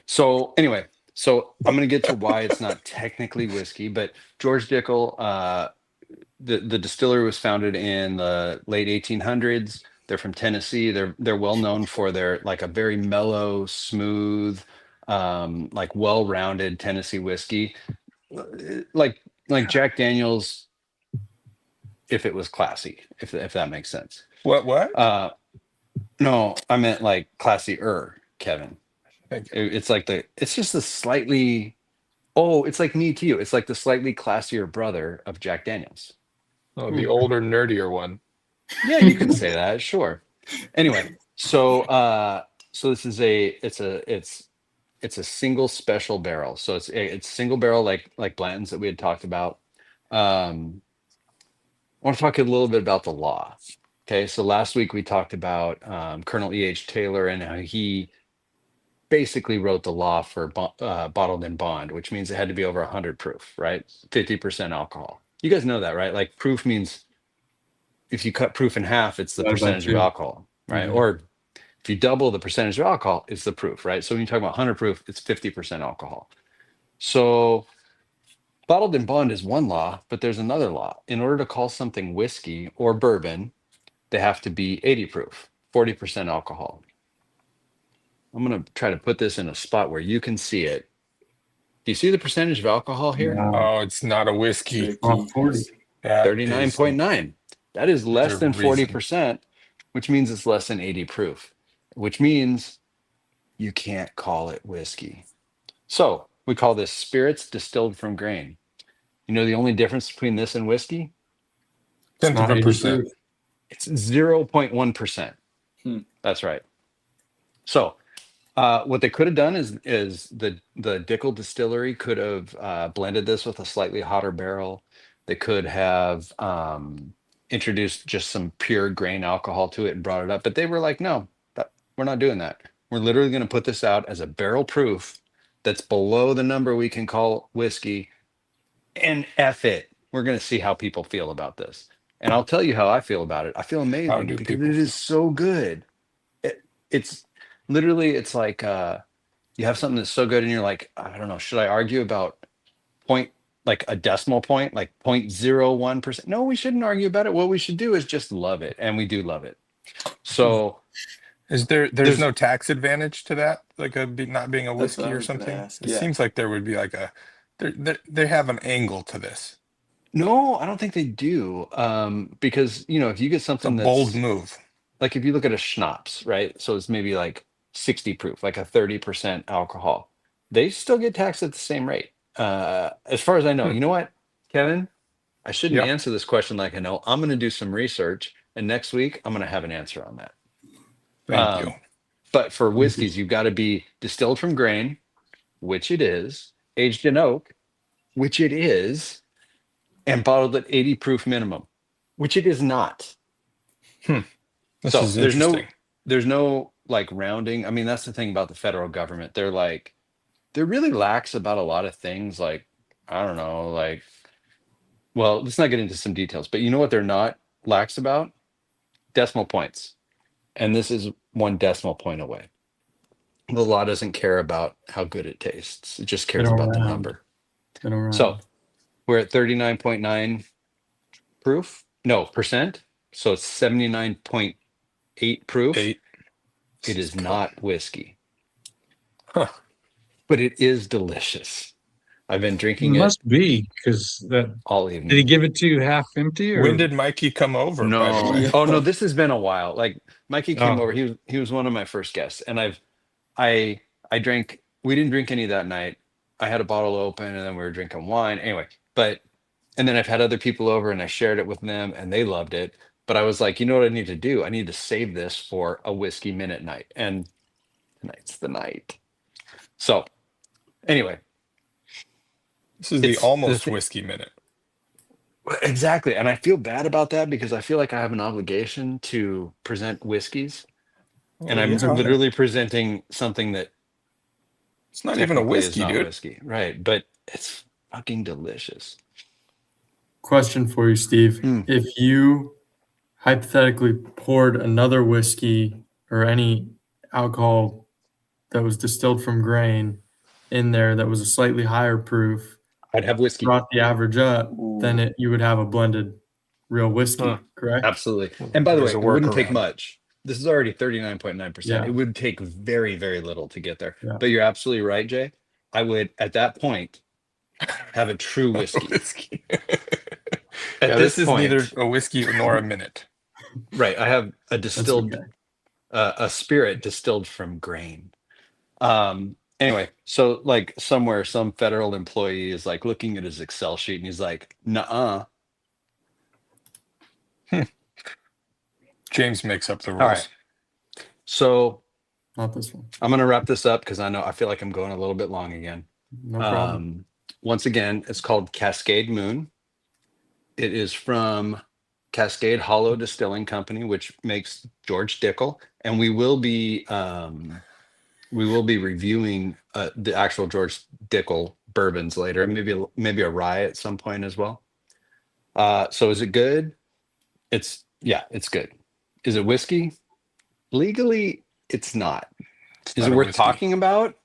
So anyway, so I'm gonna get to why it's not technically whiskey, but George Dickel, the distillery was founded in the late 1800s. They're from Tennessee. They're well known for their like a very mellow, smooth, like well-rounded Tennessee whiskey, like Jack Daniel's, if it was classy, if that makes sense. What? No, I meant like classier, Kevin. Thank It's just the slightly, it's like me to you. It's like the slightly classier brother of Jack Daniels. Oh, the older, nerdier one. Yeah, you can say that, sure. Anyway, so this is it's a single special barrel. So it's single barrel like Blanton's that we had talked about. I want to talk a little bit about the law. Okay, so last week we talked about Colonel E.H. Taylor and how he basically wrote the law for bottled in bond, which means it had to be over 100 proof, right? 50% alcohol. You guys know that, right? Like proof means if you cut proof in half, it's the Divided by percentage of 2. alcohol, right? Mhm. Or if you double the percentage of alcohol, it's the proof, right? So when you talk about 100 proof, it's 50% alcohol. So bottled in bond is one law, but there's another law. In order to call something whiskey or bourbon, they have to be 80 proof, 40% alcohol. I'm going to try to put this in a spot where you can see it. Do you see the percentage of alcohol here? Oh, it's not a whiskey. Tricky. Off 40. That is- 39.9. That is less there's a than reason. 40%, which means it's less than 80 proof, which means you can't call it whiskey. So we call this spirits distilled from grain. You know the only difference between this and whiskey? It's not 10%. 80 It's 0.1%. That's right. So what they could have done is the Dickel distillery could have blended this with a slightly hotter barrel. They could have introduced just some pure grain alcohol to it and brought it up. But they were like, no, we're not doing that. We're literally going to put this out as a barrel proof that's below the number we can call whiskey. And F it. We're going to see how people feel about this. And I'll tell you how I feel about it. I feel How amazing do because people it is so good. It's literally, it's like you have something that's so good and you're like, I don't know, should I argue about like a decimal point, like 0.01%? No, we shouldn't argue about it. What we should do is just love it. And we do love it. So There's There's- no tax advantage to that, like not being a That's whiskey what I or was gonna something? ask, It yeah. seems like there would be like they have an angle to this. no, I don't think they do. Because, if you get It's a something that's bold move. like if you look at a schnapps, right? So it's maybe like 60 proof, like a 30% alcohol. They still get taxed at the same rate. As far as I know. You know what, Kevin? I shouldn't Yeah. answer this question like I know. I'm going to do some research, and next week I'm going to have an answer on that. Thank you. But for whiskeys, you've got to be distilled from grain, which it is, aged in oak, which it is, and bottled at 80 proof minimum, which it is not. This So is there's interesting. no like rounding. I mean, that's the thing about the federal government. They're really lax about a lot of things. Like, I don't know, well, let's not get into some details, but you know what they're not lax about? Decimal points. And this is 1 decimal point away. The law doesn't care about how good it tastes. It just They cares don't about the round. number. They don't So round. we're at 39.9 proof. No, percent. So it's 79.8 proof. 8. It is Cool. not whiskey, Huh. but it is delicious. I've been It drinking it must be because that all did he evening. give it to you half empty or When did Mikey come over, by the No. way? Oh no, this has been a while. Like Mikey came Oh. over. He was one of my first guests, and I drank. We didn't drink any that night. I had a bottle open, and then we were drinking wine. Anyway, and then I've had other people over, and I shared it with them, and they loved it. But I was like, you know what I need to do? I need to save this for a whiskey minute night, and tonight's the night. So anyway, This is the it's the almost thi- whiskey minute. exactly, and I feel bad about that because I feel like I have an obligation to present whiskeys, and Oh, I'm yeah. literally presenting something that It's not even a technically is whiskey, not dude. whiskey, right? But it's fucking delicious. Question for you, Steve. Hmm. If you hypothetically poured another whiskey or any alcohol that was distilled from grain in there that was a slightly higher proof, I'd have whiskey. brought the average up, then you would have a blended real whiskey, Huh. correct? Absolutely. And by the way, There's it a wouldn't take workaround. much. This is already 39.9%. Yeah. It would take very, very little to get there. Yeah. But you're absolutely right, Jay. I would, at that point, have a true whiskey. Whiskey. At Yeah, this this is point, neither a whiskey nor a minute. right. I have a That's distilled, okay. a spirit distilled from grain. Anyway, so like somewhere, some federal employee is like looking at his Excel sheet and he's like, nuh-uh. James makes up the rules. All right. So Not this one. I'm going to wrap this up because I feel like I'm going a little bit long again. No problem. Once again, it's called Cascade Moon. It is from Cascade Hollow Distilling Company, which makes George Dickel, and we will be reviewing the actual George Dickel bourbons later, and maybe a rye at some point as well. So is it good? It's good. Is it whiskey? Legally, it's not. It's Is not it a worth whiskey. talking about?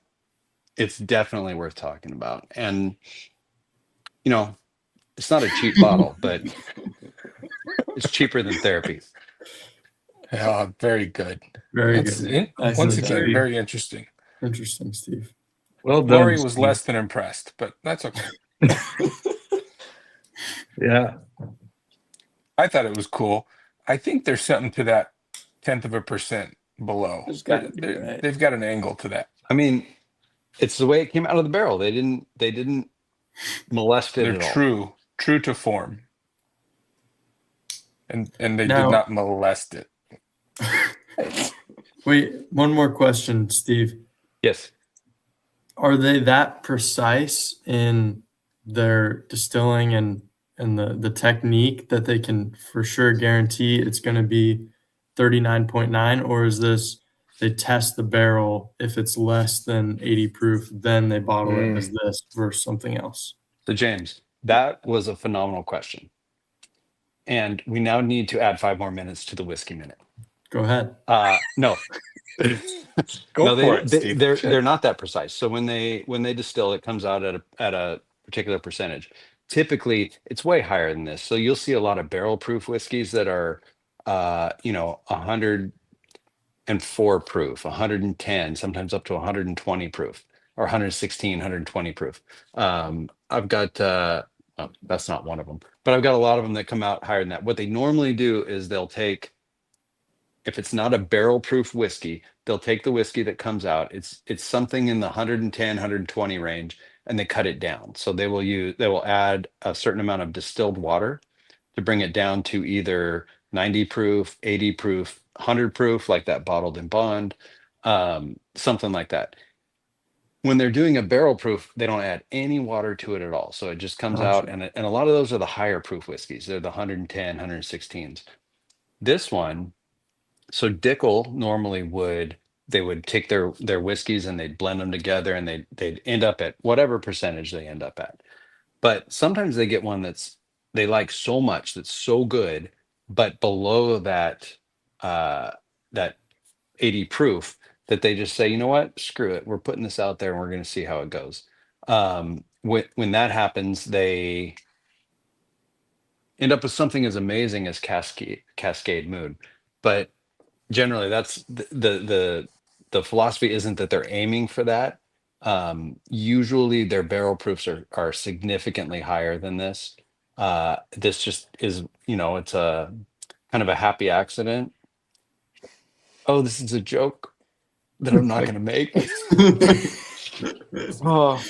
It's definitely worth talking about. And, you know, it's not a cheap bottle, but it's cheaper than therapy. Yeah, very good. Very That's good. once see again, that. very interesting. Interesting, Steve. Well done. Lori was Steve. less than impressed, but that's okay. Yeah. I thought it was cool. I think there's something to that 1/10% below. There's gotta be, right? They've got an angle to that. I mean, it's the way it came out of the barrel. They didn't molest it They're at all. true to form. And they Now- did not molest it. Wait, one more question, Steve. Yes. Are they that precise in their distilling and the technique that they can for sure guarantee it's going to be 39.9, or is this they test the barrel, if it's less than 80 proof, then they bottle it as this versus something else? So James, that was a phenomenal question. And we now need to add 5 more minutes to the whiskey minute. Go ahead. No. Go No, for it, Steve. they're not that precise. So when they distill, it comes out at a particular percentage. Typically, it's way higher than this. So you'll see a lot of barrel proof whiskeys that are 104 proof, 110, sometimes up to 120 proof, or 116, 120 proof. I've got that's not one of them, but I've got a lot of them that come out higher than that. What they normally do is they'll take, if it's not a barrel proof whiskey, they'll take the whiskey that comes out. It's something in the 110, 120 range, and they cut it down. So they will add a certain amount of distilled water to bring it down to either 90 proof, 80 proof, 100 proof, like that bottled in bond, something like that. When they're doing a barrel proof, they don't add any water to it at all. So it just comes out, and a lot of those are the higher proof whiskeys. They're the 110, 116s. This one, so Dickel normally would take their whiskeys and they'd blend them together, and they'd end up at whatever percentage they end up at. But sometimes they get one they like so much, that's so good, but below that 80 proof, that they just say, you know what, screw it, we're putting this out there and we're going to see how it goes. When that happens, they end up with something as amazing as Cascade Moon. But generally, that's the philosophy isn't that they're aiming for that. Usually, their barrel proofs are significantly higher than this. This just is, it's a kind of a happy accident. Oh, this is a joke that I'm not going to make. Oh,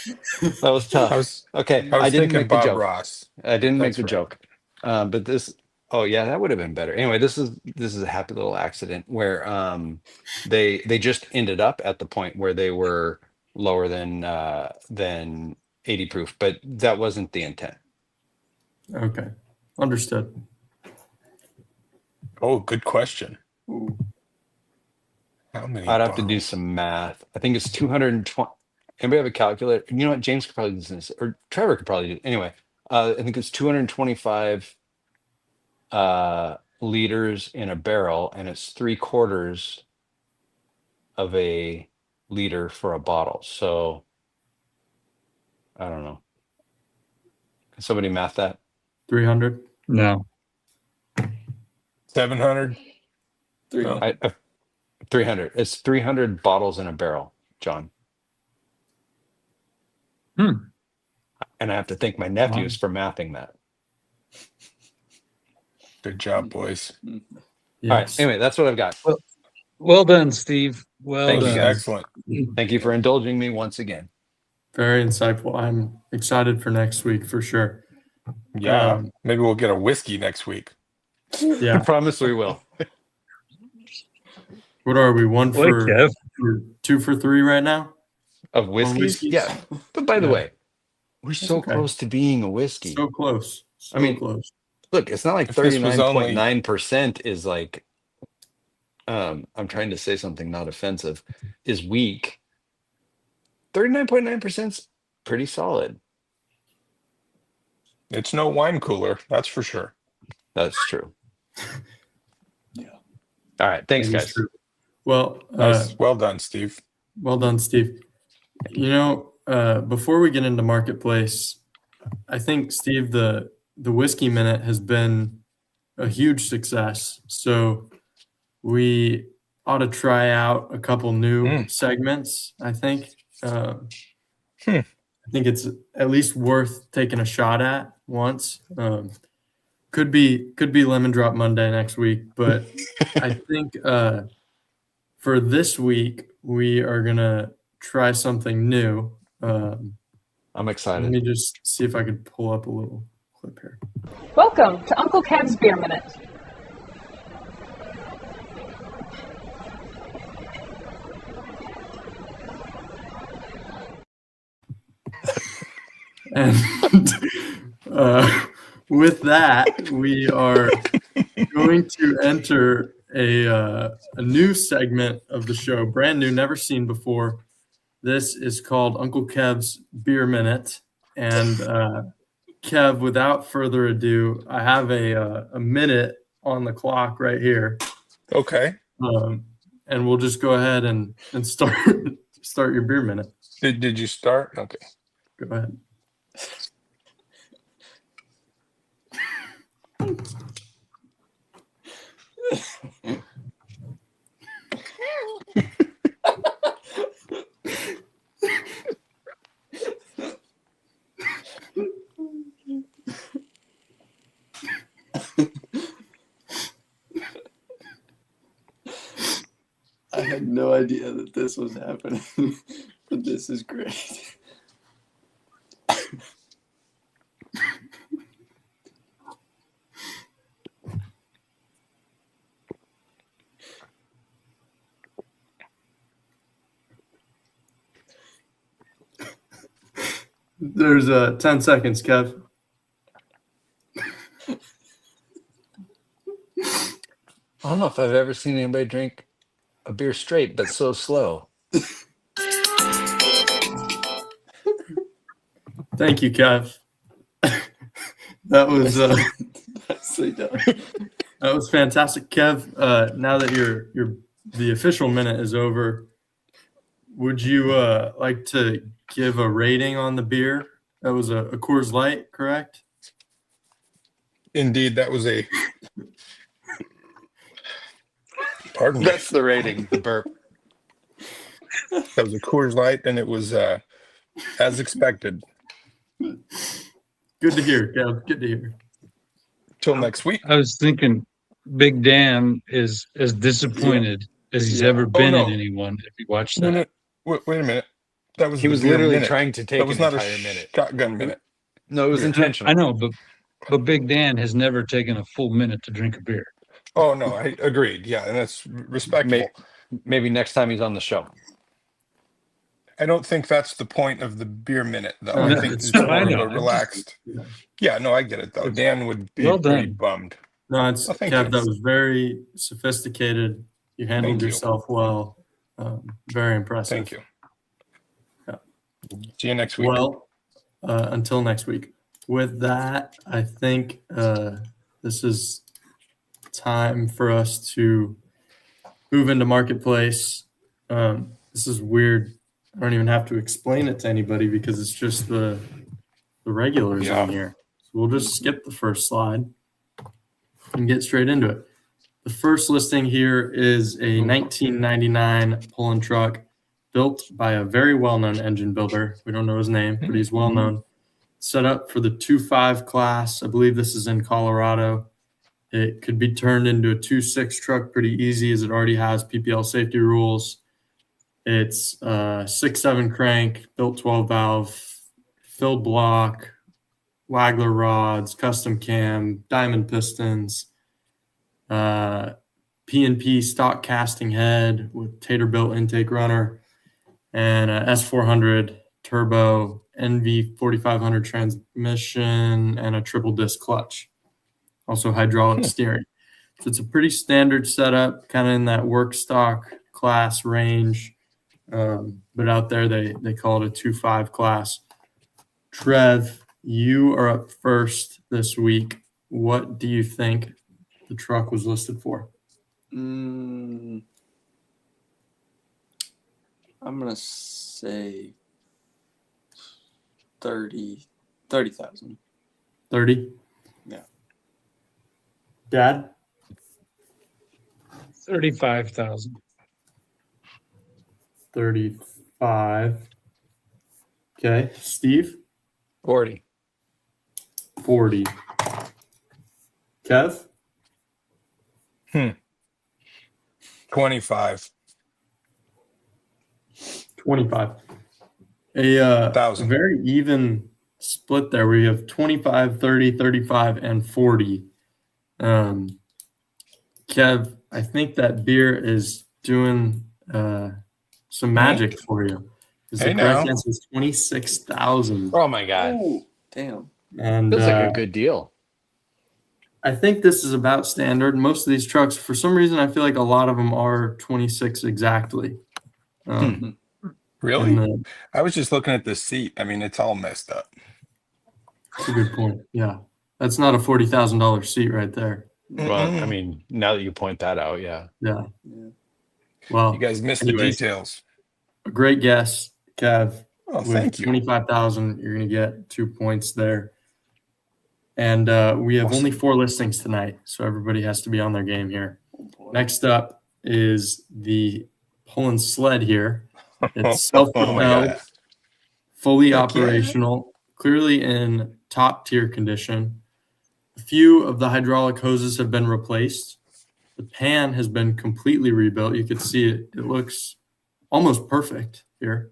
that was tough. Okay, I was didn't thinking make the Bob joke. Ross. I didn't make Thanks, the Ray. joke. But this, oh yeah, that would have been better. Anyway, this is a happy little accident where they just ended up at the point where they were lower than 80 proof, but that wasn't the intent. Okay, understood. Oh, good question. Ooh. How many? I'd have to do bottles? some math. I think it's 220. Anybody have a calculator? You know what? James could probably do this, or Trevor could probably do it. Anyway, I think it's 225 liters in a barrel, and it's 3/4 of a liter for a bottle. So I don't know. Can somebody math that? 300. No. 700. 300. 300. It's 300 bottles in a barrel, John. Hmm. And I have to thank my nephews for mathing that. Good job, boys. All right. Yes. Anyway, that's what I've got. Well done, Steve. Well Thank you, done. guys. Excellent. Thank you for indulging me once again. Very insightful. I'm excited for next week for sure. Yeah. Um, Maybe we'll get a whiskey next week. I Yeah. promise we will. What are we? One Boy, for Kev. or 2 for 3 right now? Of whiskeys? whiskeys? Yeah. But by the Yeah. way, we're so okay. close to being a whiskey. So close. So I mean, close. Look, it's not like If this was 39.9% is like, I'm trying to say something not offensive, is weak. 39.9% is pretty solid. It's no wine cooler, that's for sure. That's true. Yeah. All right. Thanks, That is guys. true. Well, Nice. Well done, Steve. well done, Steve. Before we get into Marketplace, I think, Steve, the Whiskey Minute has been a huge success. So we ought to try out a couple new segments, I think. I think it's at least worth taking a shot at once. Could be Lemon Drop Monday next week, but I think for this week we are gonna try something new. I'm Let excited. me just see if I could pull up a little clip here. Welcome to Uncle Kev's Beer Minute. And with that, we are going to enter a new segment of the show, brand new, never seen before. This is called Uncle Kev's Beer Minute. And Kev, without further ado, I have a minute on the clock right here. Okay. And we'll just go ahead and start your beer minute. Did you start? Okay. Go ahead. I had no idea that this was happening, but this is great. There's 10 seconds, Kev. I don't know if I've ever seen anybody drink a beer straight, but so slow. Thank you, Kev. That was Nicely done. that was fantastic, Kev. Now that the official minute is over, Would you like to give a rating on the beer? That was a Coors Light, correct? Indeed, that was a. Pardon me. That's the rating. The burp. That was a Coors Light, and it was as expected. Good to hear, Kev. Good to hear. Till next week. I was thinking Big Dan is as disappointed as he's ever been no. in anyone if you watch No, that. no, wait a minute. That was He the was beer literally minute. trying to take That was an not entire a minute. shotgun minute. No, it was Yeah. intentional. I know, but Big Dan has never taken a full minute to drink a beer. Oh no, I agreed. Yeah, and that's respectable. Maybe next time he's on the show. I don't think that's the point of the beer minute, though. No, I think it's it's more fine. of a I just- relaxed. Yeah. Yeah, no, I get it though. Dan would be Well pretty done. bummed. No, it's Well, thank Kev. you. That was very sophisticated. You handled Thank you. yourself well. Very impressive. Thank you. Yeah. See you next week. Well, until next week. With that, I think this is time for us to move into marketplace. This is weird. I don't even have to explain it to anybody because it's just the regulars Yeah. on here. So we'll just skip the first slide and get straight into it. The first listing here is a 1999 pull-in truck built by a very well-known engine builder. We don't know his name, but he's well-known. Set up for the 2.5 class. I believe this is in Colorado. It could be turned into a 2.6 truck pretty easy as it already has PPL safety rules. It's 6.7 crank, built 12 valve, filled block, waggler rods, custom cam, diamond pistons, P&P stock casting head with Tater-built intake runner, and a S400 turbo, NV 4500 transmission, and a triple disc clutch. Also hydraulic steering. So it's a pretty standard setup, kind of in that work stock class range. But out there, they call it a 2.5 class. Trev, you are up first this week. What do you think the truck was listed for? I'm gonna say 30,000. 30? Yeah. Dad? 35,000. 35. Okay. Steve? 40. 40. Kev? 25. 25. A Thousand. very even split there. We have 25, 30, 35, and 40. Kev, I think that beer is doing some magic for you. Is the Hey, correct now. answer is 26,000. Oh my God. Oh, damn. And Feels like a good deal. I think this is about standard. Most of these trucks, for some reason, I feel like a lot of them are 26 exactly. Really? And, I was just looking at the seat. I mean, it's all messed up. that's a good point. Yeah. That's not a $40,000 seat right there. Well, I mean, now that you point that out, yeah. Yeah. Yeah. Well, You guys missed anyways, the details. a great guess, Kev. Oh, With thank you. 25,000, you're going to get 2 points there. And we have only 4 listings tonight, so everybody has to be on their game here. Oh, boy. Next up is the pull-in sled here. It's Oh my self-propelled, God. fully Heck yeah. operational, clearly in top-tier condition. A few of the hydraulic hoses have been replaced. The pan has been completely rebuilt. You can see it. It looks almost perfect here.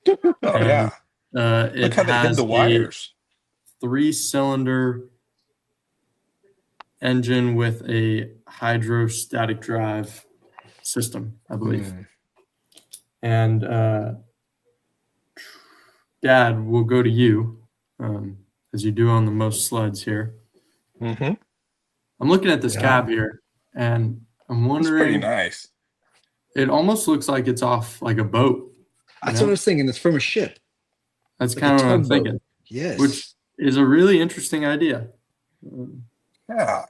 Oh, yeah. It Look how they hid has the a wires. 3-cylinder engine with a hydrostatic drive system, I believe. And Dad, we'll go to you, as you do on the most sleds here. Mm-hmm. I'm looking at this Yeah. cab here, and I'm It's pretty wondering, nice. it almost looks like it's off like a boat. That's what I was thinking. It's from a ship. That's Like kind a of what I'm tugboat. thinking, Yes. which is a really interesting idea. Yeah.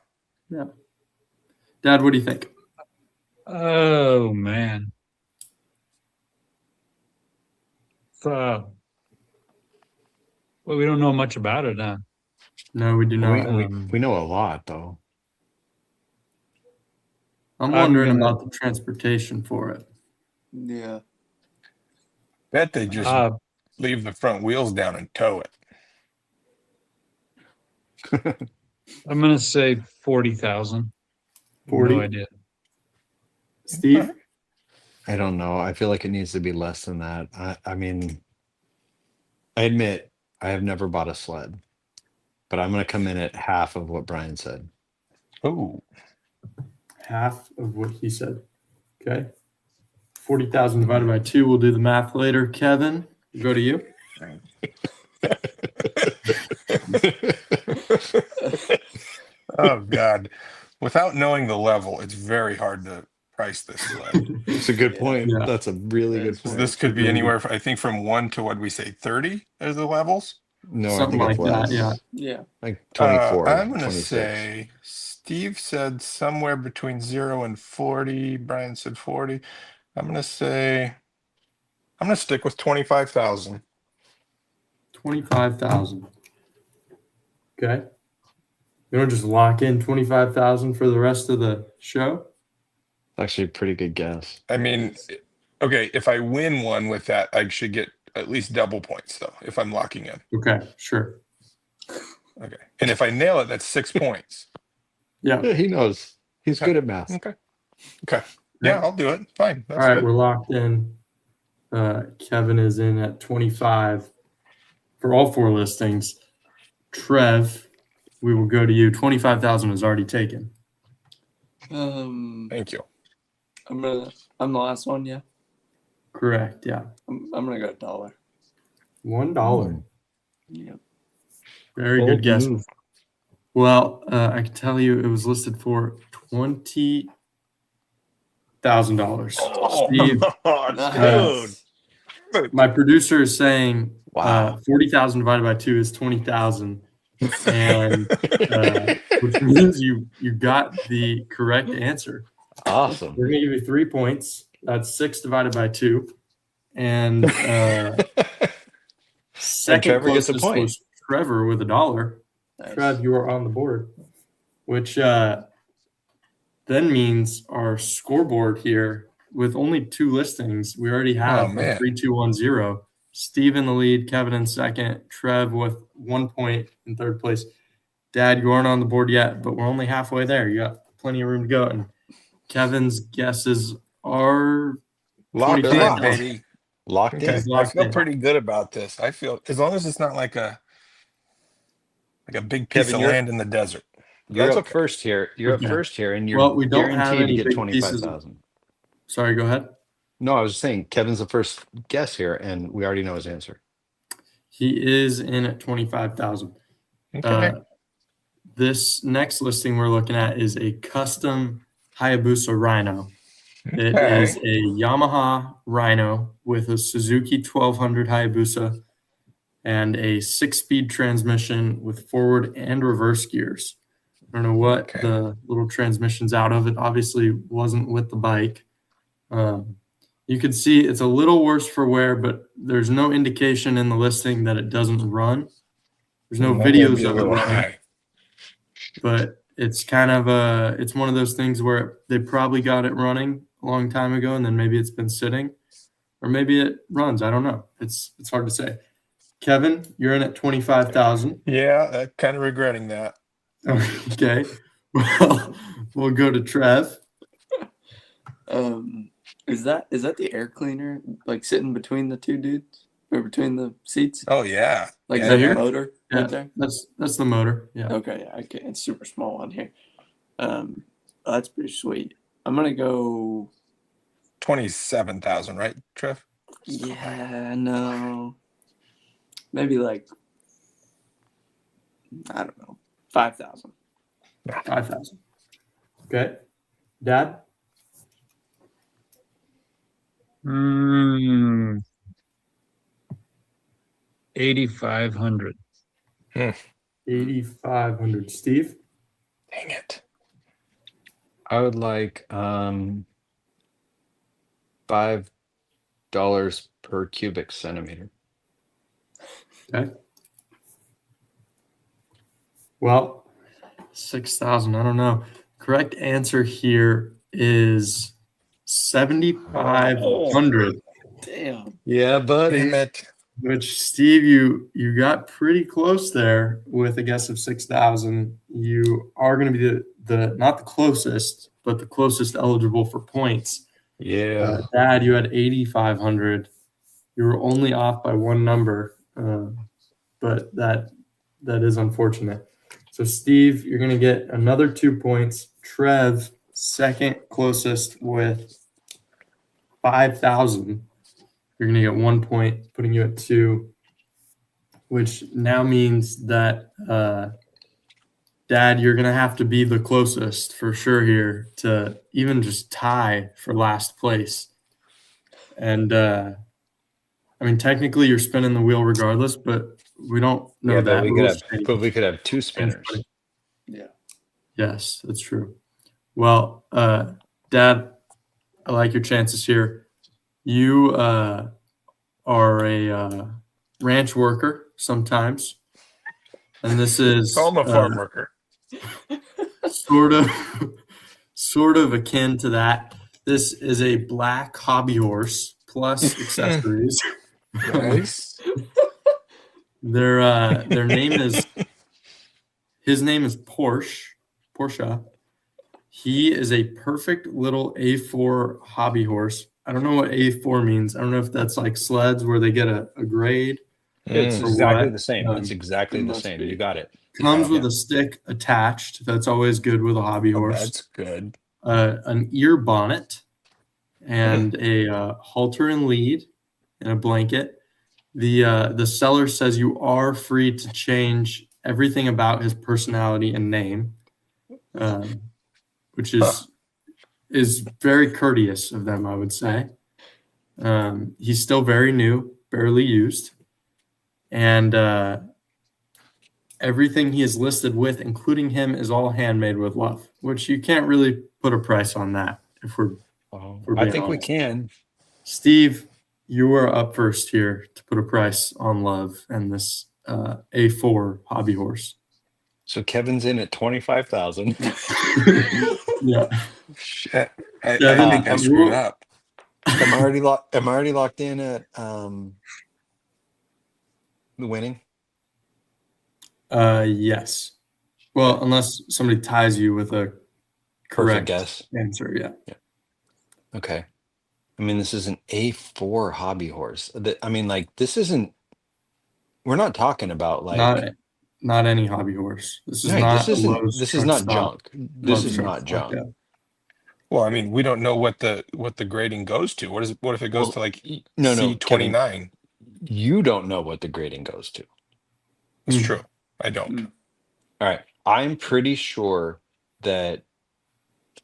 Dad, what do you think? Oh man. Well, we don't know much about it, huh? No, we do not. We know a lot though. I'm I'm wondering gonna- about the transportation for it. Yeah. Bet they just leave the front wheels down and tow it. I'm gonna say 40,000. 40? No idea. Steve? I don't know. I feel like it needs to be less than that. I mean, I admit I have never bought a sled, but I'm going to come in at half of what Brian said. Oh, Half of what he said. Okay. 40,000 divided by 2. We'll do the math later. Kevin, we'll go to you. oh God. Without knowing the level, it's very hard to price this sled. It's a good point. Yeah. That's a really good So point. this could be anywhere, I think, from 1 to what we say 30 as the levels. No, Something I think like it's that, less. yeah. Yeah. Like 24. I'm going to 26. say Steve said somewhere between 0 and 40. Brian said 40. I'm going to stick with 25,000. 25,000. Okay. You don't just lock in 25,000 for the rest of the show? Actually, a pretty good guess. I mean, okay, if I win one with that, I should get at least double points though, if I'm locking in. Okay, sure. Okay. And if I nail it, that's 6 points. Yeah. Yeah, he knows. He's Okay. good at math. Okay. Okay. Yeah, I'll do it. Fine. That's All right, good. we're locked in. Kevin is in at 25 for all 4 listings. Trev, we will go to you. 25,000 is already taken. Thank you. I'm the last one. Yeah. Correct. Yeah. I'm gonna go $1. $1. Yep. Very Bold good guess. move. Well, I can tell you it was listed for $20,000. Steve, Nice. my producer is saying Wow. 40,000 divided by 2 is 20,000, and which means you got the correct answer. Awesome. We're gonna give you 3 points. That's 6 divided by 2, and second Trevor gets a closest point. was Trevor with $1. Nice. Trev, you are on the board, which then means our scoreboard here with only 2 listings, we already have Oh, man. a 3-2-1-0. Steve in the lead, Kevin in second, Trev with 1 point in third place. Dad, you aren't on the board yet, but we're only halfway there. You got plenty of room to go. And Kevin's guesses are Locked in, 25,000. baby. Locked Okay. in. He's I locked feel in. pretty good about this. I feel as long as it's not like a big piece Kevin, of you're- land in the desert. You're That's up okay. first here. You're Okay. up first here, and you're Well, we don't have guaranteed any to get big pieces of- 25,000. Sorry, go ahead. No, I was saying Kevin's the first guess here, and we already know his answer. He is in at 25,000. Okay. This next listing we're looking at is a custom Hayabusa Rhino. It Okay. is a Yamaha Rhino with a Suzuki 1200 Hayabusa and a 6-speed transmission with forward and reverse gears. I don't know what Okay. the little transmission's out of. It obviously wasn't with the bike. You can see it's a little worse for wear, but there's no indication in the listing that it doesn't run. There's no That may be videos a of it little running, high. but it's kind of it's one of those things where they probably got it running a long time ago, and then maybe it's been sitting, or maybe it runs. I don't know. It's hard to say. Kevin, you're in at 25,000. Yeah, kind of regretting that. Okay. Well, we'll go to Trev. Is that the air cleaner like sitting between the 2 dudes or between the seats? Oh yeah. Like Yeah, is that here? the motor Yeah, right there? that's the motor. Yeah. Okay, yeah, okay. It's super small on here. That's pretty sweet. I'm gonna go. 27,000, right, Trev? Yeah, no. Maybe like I don't know, 5,000. 5,000. Okay. Dad? 8,500. 8,500. Steve? Dang it. I would like 5 dollars per cubic centimeter. Okay. Well, 6,000. I don't know. Correct answer here is 7,500. Damn. Yeah, buddy. Damn it. Which, Steve, you got pretty close there with a guess of 6,000. You are going to be the not the closest, but the closest eligible for points. Yeah. Dad, you had 8,500. You were only off by one number, but that is unfortunate. So, Steve, you're going to get another 2 points. Trev, second closest with 5,000. You're going to get 1 point, putting you at 2, which now means that, Dad, you're going to have to be the closest for sure here to even just tie for last place. And, I mean, technically you're spinning the wheel regardless, but we don't know Yeah, that. but we could have two spinners. Yeah. Yes, that's true. Well, Dad, I like your chances here. You are a ranch worker sometimes, and this is Call him a farm worker. sort of akin to that. This is a black hobby horse plus accessories. Nice. Their name is his name is Porsche. He is a perfect little A4 hobby horse. I don't know what A4 means. I don't know if that's like sleds where they get a grade. It's or exactly what. the same. It's exactly it the must same. be. You got it. Comes with Yeah. a stick attached. That's always good with a hobby Oh, horse. that's good. An ear bonnet and a halter and lead and a blanket. The seller says you are free to change everything about his personality and name, which is very courteous of them, I would say. He's still very new, barely used, and everything he is listed with, including him, is all handmade with love, which you can't really put a price on that if we're I being think we honest. can. Steve, you are up first here to put a price on love and this A4 hobby horse. So Kevin's in at 25,000. Yeah. Shit. I Kevin, think I screwed up. Am I already locked in at the winning? Yes. Well, unless somebody ties you with a correct guess. answer, yeah. Okay. I mean, this is an A4 hobby horse. I mean, like, this isn't. We're not talking about like. Not any hobby horse. This is Right, not. this is not junk. This is not junk. Yeah. Well, I mean, we don't know what the grading goes to. What if it goes to like No, C29? You don't know what the grading goes to. It's true. I don't. All right. I'm pretty sure that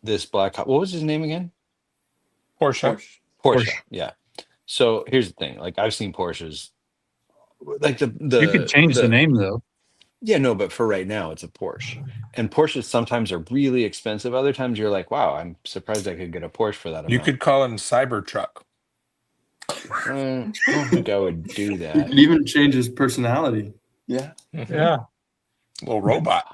this black. What was his name again? Porsche. Porsche. Yeah. So here's the thing. Like, I've seen Porsches. Like the You could change the name though. Yeah, no, but for right now, it's a Porsche. And Porsches sometimes are really expensive. Other times you're like, wow, I'm surprised I could get a Porsche for that amount. You could call him Cybertruck. I don't think I would do You that. could even change his personality. Yeah. Yeah. Little robot.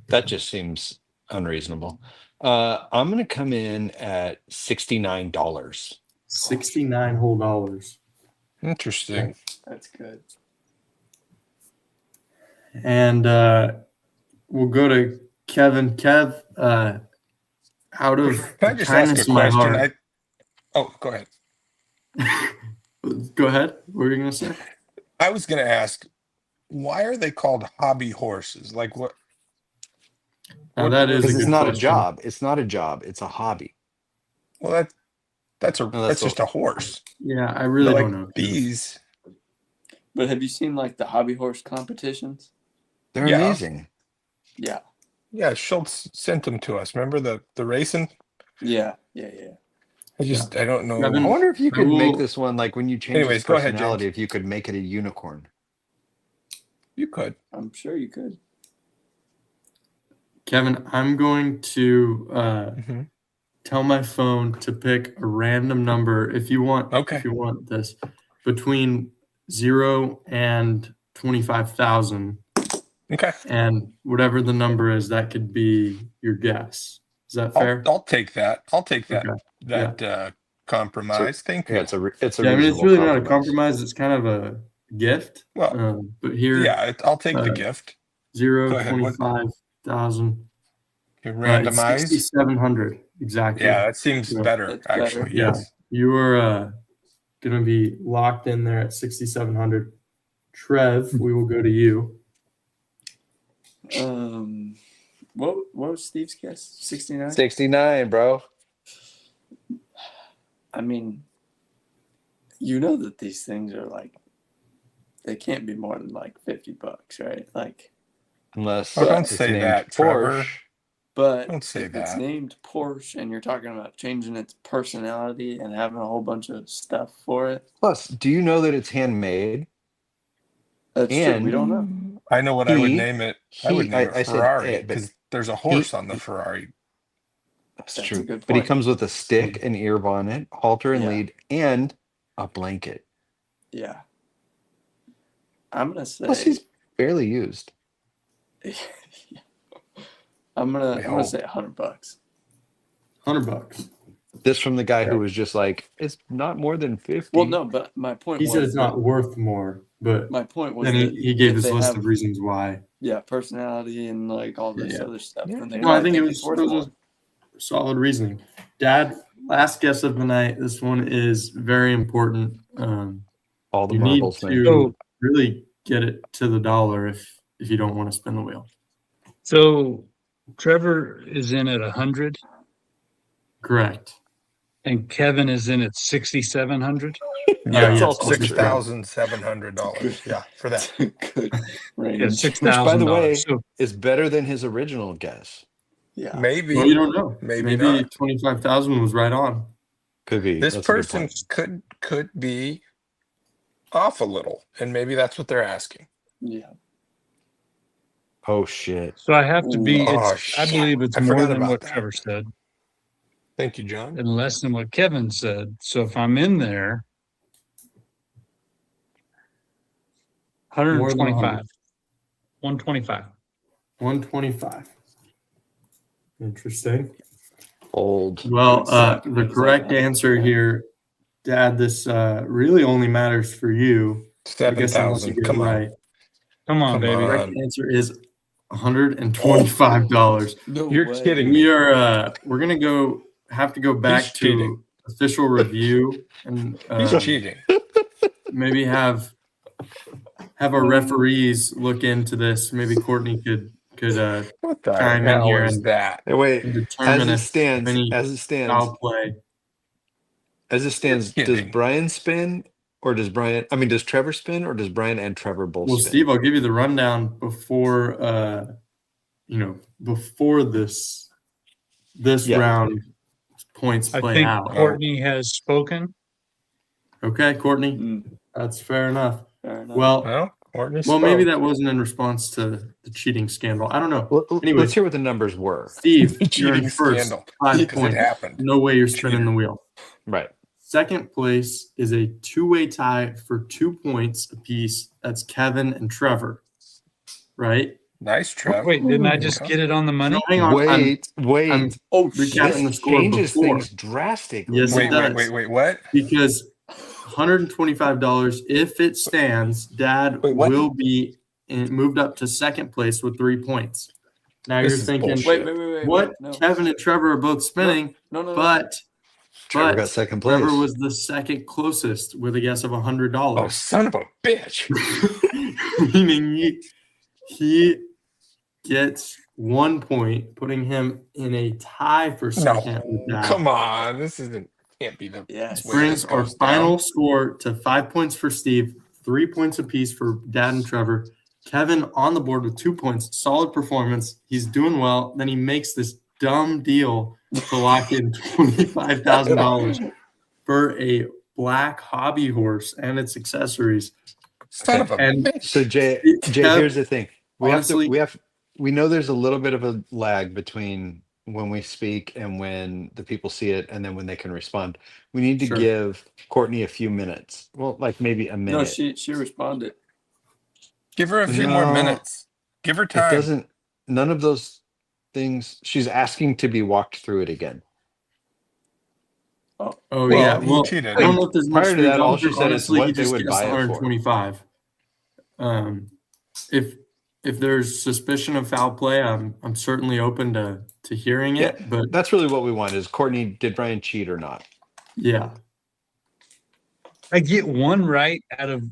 That just seems unreasonable. I'm going to come in at $69. 69 whole dollars. Interesting. That's good. And we'll go to Kevin. Kev, out of Can I just ask kindness a of my question? heart. Go ahead. Go ahead. What were you going to say? I was going to ask, why are they called hobby horses? Like what? Now, that is a Because it's good not a question. job. It's not a job. It's a hobby. Well, that's that's just a horse. Yeah, I really Like don't know. these. But have you seen like the hobby horse competitions? They're Yeah. amazing. Yeah. Yeah, Schultz sent them to us. Remember the racing? Yeah. I don't know. Kevin, I wonder if you could make will- this one, like when you change Anyways, his go ahead, personality, James. if you could make it a unicorn. You could. I'm sure you could. Kevin, I'm going to tell my phone to pick a random number if you want. Okay. If you want this, between 0 and 25,000, Okay. and whatever the number is, that could be your guess. Is that fair? I'll take that. I'll take that. Okay. That compromise. Thank you. Yeah, it's a Yeah, I mean, it's reasonable really not a compromise. compromise. It's kind of a gift. Well, but here, yeah, I'll take the uh, gift. 0, Go ahead, what- 25,000. You randomize. 6,700 exactly. Yeah, that seems Yeah. better. That's better. Actually, Yeah. yes. You are going to be locked in there at 6,700. Trev, we will go to you. What was Steve's guess? 69. 69, bro. I mean, you know that these things are like, they can't be more than like $50, right? Like, Unless Oh, don't it's say named that, Trevor. Porsche. but Don't say if it's that. named Porsche and you're talking about changing its personality and having a whole bunch of stuff for it, Plus, do you know that it's handmade? that's true. And We don't know. I know what I would He- name it. I would name I it said, Ferrari but because there's a horse he- on the Ferrari. That's That's true. a good But he point. comes with a stick, an ear bonnet, halter and Yeah. lead, and a blanket. Yeah. I'm gonna say. Plus, he's barely used. I'm gonna hope. say $100. $100. This from the guy who was just like, it's not more than 50. Well, no, but my point He was said it's not that- worth more, but My point was then that he gave if his they list have, of reasons why. yeah, personality and like all this Yeah. other stuff. Yeah. And they No, I might think it it's was worth more. solid reasoning. Dad, last guess of the night. This one is very important. All the You need marbles, man. to So- really get it to the dollar if you don't want to spin the wheel. So Trevor is in at 100 Correct. and Kevin is in at 6,700. Yeah, it's yes, all also quick. $6,700. Yeah, for that. Good range. Yeah, Yeah. $6,000. So Is better than his original guess. Maybe Well, you don't know. Maybe not. 25,000 was right on. Could be. this That's a good person point. could be off a little, and maybe that's what they're asking. Yeah. Oh, shit. So I have to be. Oh, I believe it's I more forgot than about what that. Trevor said Thank you, John. and less than what Kevin said. So if I'm in there, More than 125. 125. 125. Interesting. Old. Well, Exactly. the correct answer here, Dad, this really only matters for you. I guess unless you 7,000. get it Come on. right. Come on, Come baby. on. Correct answer is $125. No You're way. kidding We me. are we're gonna have to go back He's to cheating. official review and He's cheating. maybe have our referees look into this. Maybe Courtney could What the chime in hell here is and- that? Hey, wait. determine As it if stands, any foul play. does kidding. Brian spin or does Trevor spin or does Brian and Trevor both Well, spin? Steve, I'll give you the rundown before before this Yeah. round points I play think out. Courtney has spoken. Okay, Courtney, Mm, that's fair enough. fair enough. Well, Courtney maybe spoke. that wasn't in response to the cheating scandal. I don't know. Let's Anyways. hear what the numbers were. Steve, you're Cheating in first, scandal. 5 Because it points. happened. No way you're spinning the wheel. Right. Second place is a two-way tie for 2 points apiece. That's Kevin and Trevor. Right? Nice, Trev. Wait, didn't I just get it on the money? No, hang on. Wait. I'm oh, recapping the This score changes before. things drastically. Yes, it Wait, does. what? Because $125, if it stands, Dad Wait, what? will be moved up to second place with 3 points. Now This you're is thinking, bullshit. wait. what? No. Kevin and Trevor are both spinning, No. but Trevor got second place. Trevor was the second closest with a guess of Oh, $100. son of a bitch. Meaning he gets 1 point, putting him in a tie for second with Dad. Come on. This can't be the Yes. way Brings this our goes down. final score to 5 points for Steve, 3 points apiece for Dad and Trevor. Kevin on the board with 2 points. Solid performance. He's doing well. Then he makes this dumb deal to lock in $25,000 for a black hobby horse and its accessories. Son of a And- bitch. So Jay, Kev, here's the thing. honestly- We know there's a little bit of a lag between when we speak and when the people see it and then when they can respond. We need to Sure. give Courtney a few minutes. Well, like maybe a minute. No, she responded. Give her a few more No. minutes. Give her It time. doesn't, none of those things. She's asking to be walked through it again. Oh Well, yeah. you Well, cheated. I don't know if there's much Prior to that, all she said is honestly, what he they just would guessed buy it for. 125. If there's suspicion of foul play, I'm certainly open to hearing it. Yeah, But that's really what we want is Courtney, did Brian cheat or not? yeah, I get one right out of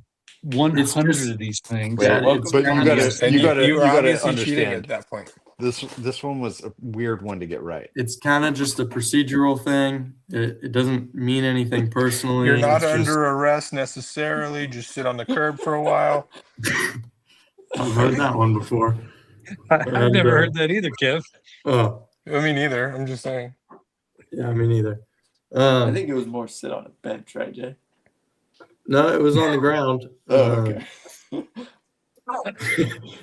It's 100 just- of these things. Yeah, welcome it's But kinda you gotta, just- And you gotta, you you were gotta obviously cheating at understand. that point. This one was a weird one to get right. It's kind of just a procedural thing. It doesn't mean anything personally. You're not It's under just- arrest necessarily. Just sit on the curb for a while. I've heard that one before. I've And, never heard that either, Kev. Oh, I mean, neither. I'm just saying. yeah, me neither. I think it was more sit on a bench, right, Jay? No, it was on the ground. Okay.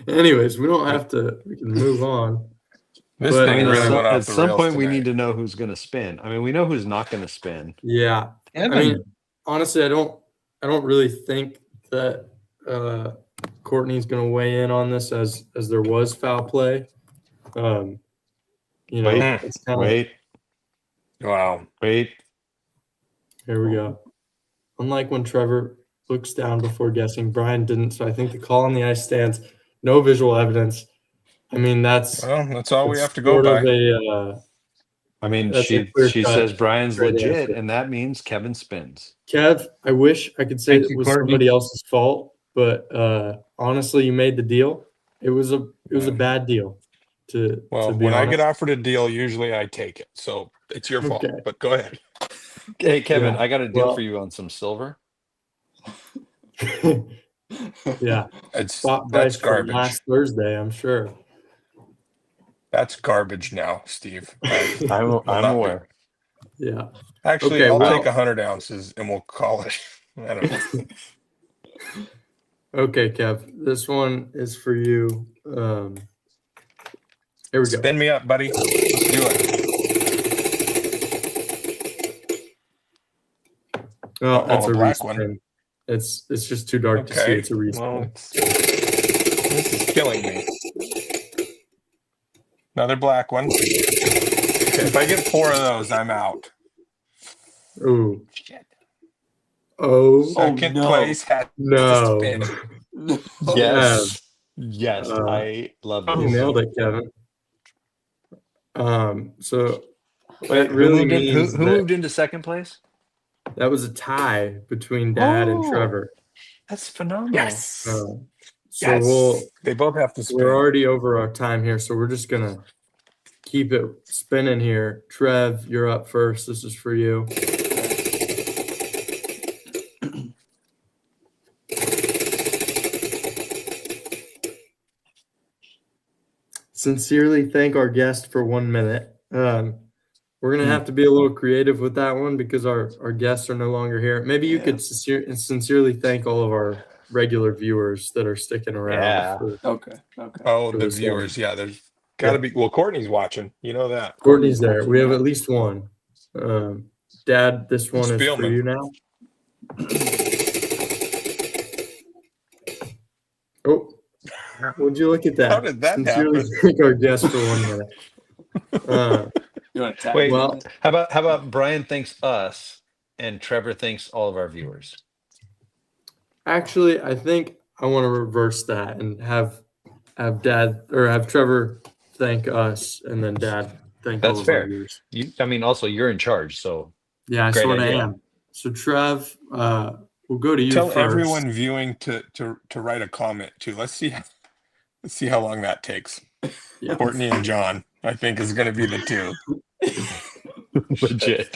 Anyways, we don't have to. We can move on. This But, thing I mean, really went off at the some rails point, we tonight. need to know who's going to spin. I mean, we know who's not going to spin. Yeah, Evan, I mean, honestly, I don't really think that Courtney's going to weigh in on this as there was foul play. You know, Wait, it's kind of Wait, Wow. wait. here we go. Unlike when Trevor looks down before guessing, Brian didn't. So I think the call on the ice stands. No visual evidence. I mean, that's Well, that's all we it's have to go sort by. of a I mean, That's a she clear-cut says Brian's straight legit, answer. and that means Kevin spins. Kev, I wish I could say Thank it you, was Courtney. somebody else's fault, but honestly, you made the deal. It was a bad deal. Well, to be when I honest. get offered a deal, usually I take it. So it's your fault. Okay. But go ahead. Hey, Kevin, Yeah, I got a deal well- for you on some silver. yeah, It's spot that's price from garbage. last Thursday, I'm sure. That's garbage now, Steve. I'm not be- aware. Yeah. Actually, Okay, I'll well- take 100 ounces and we'll call it. I don't know. Okay, Kev, this one is for you. Here we go. Spin me up, buddy. Let's do it. Oh, that's a a black one. respin. It's just too dark to see. Okay. It's a respin. Well, this is killing me. Another black one. Okay, if I get 4 of those, I'm out. Ooh. Shit. Oh Second no. place has to no! spin. Yes. Yes. Uh, I love You this. nailed it, Kevin. So Wait, that really who means that moved into second place? that was a tie between Dad and Oh. Trevor. That's phenomenal. Yes. So Yes. They both have to spin. we're already over our time here, so we're just gonna keep it spinning here. Trev, you're up first. This is for you. Sincerely thank our guest for 1 minute. We're gonna have to be a little creative with that one because our guests are no longer here. Maybe you Yeah. could sincerely thank all of our regular viewers that are sticking around. Yeah. Okay. Oh, for the this viewers. Yeah, there's got to be. Well, Courtney's watching. You know that. Courtney's there. We have at least one. Dad, this one is for Spielman. you now. Oh, would you look at that? How did that Sincerely happen? thank our guest for 1 minute. You want to tag Wait, me well- in it? How about Brian thanks us and Trevor thanks all of our viewers? Actually, I think I want to reverse that and have Dad or have Trevor thank us and then Dad thank That's all of fair. our viewers. Also you're in charge, so Yeah, I Great sort of idea. am. So Trev, we'll go to you Tell first. everyone viewing to write a comment too. Let's see how long that takes. Yeah. Courtney and John, I think, is going to be the two. legit.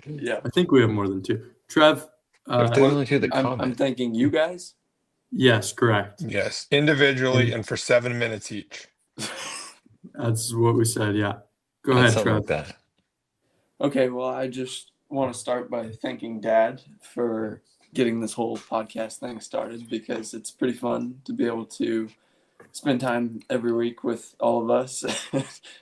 Yeah. I think we have more than two. Trev, If there's only two that I'm comment. thanking you guys. yes, correct. Yes, individually and for 7 minutes each. That's what we said. Yeah. Go Yeah, ahead, something Trev. like that. Okay, well, I just want to start by thanking Dad for getting this whole podcast thing started because it's pretty fun to be able to spend time every week with all of us.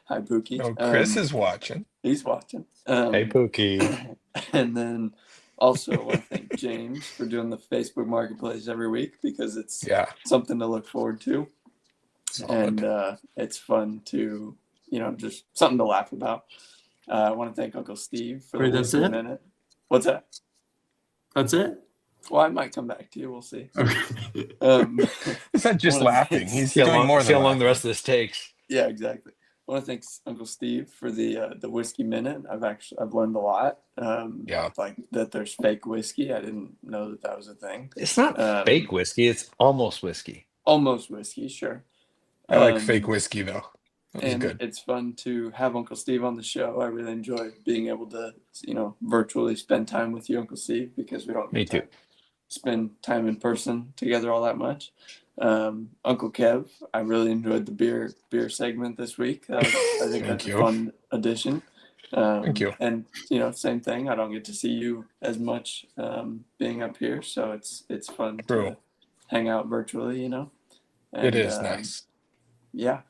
Hi, Pookie. Oh, Chris is watching. He's watching. Hey, Pookie. And then also I want to thank James for doing the Facebook Marketplace every week, because it's Yeah. something to look forward to. Solid. And it's fun to, just something to laugh about. I want to thank Uncle Steve for Wait, the that's Whiskey it? Minute. What's that? That's it? Well, I might come back to you. We'll see. Okay. He's not just One of the laughing. things- He's See how doing long, more see than how long laughing. the rest of this takes. Yeah, exactly. I want to thank Uncle Steve for the Whiskey Minute. I've learned a lot. Yeah. Like that there's fake whiskey. I didn't know that was a thing. It's not fake whiskey. It's almost whiskey. Almost whiskey, sure. I like fake whiskey though. That was And good. it's fun to have Uncle Steve on the show. I really enjoy being able to, virtually spend time with you, Uncle Steve, because we don't Me get to too. spend time in person together all that much. Uncle Kev, I really enjoyed the beer segment this week. I think Thank that's you. a fun addition. Thank you. And same thing. I don't get to see you as much being up here, so it's fun True. to hang out virtually. And, It is nice. Yeah,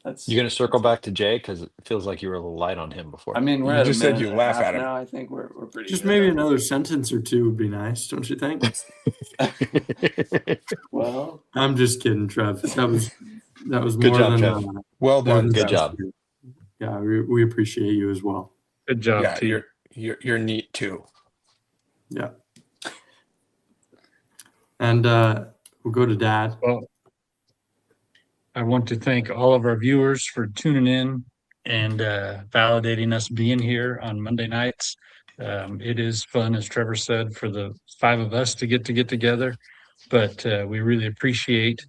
that's. You going to circle back to Jay? Because it feels like you were a little light on him before. I mean, we're You at just a said minute you and a laugh half at him. now. I think we're pretty. Just good. maybe another sentence or two would be nice, don't you think? Well, I'm just kidding, Trev. That was Good more job, than Trev. Well more done. than Good Trev. job. Yeah, we appreciate you as well. Good job, Yeah, T. you're neat too. Yeah. And we'll go to Dad. Well, I want to thank all of our viewers for tuning in and validating us being here on Monday nights. It is fun, as Trevor said, for the five of us to get together, but we really appreciate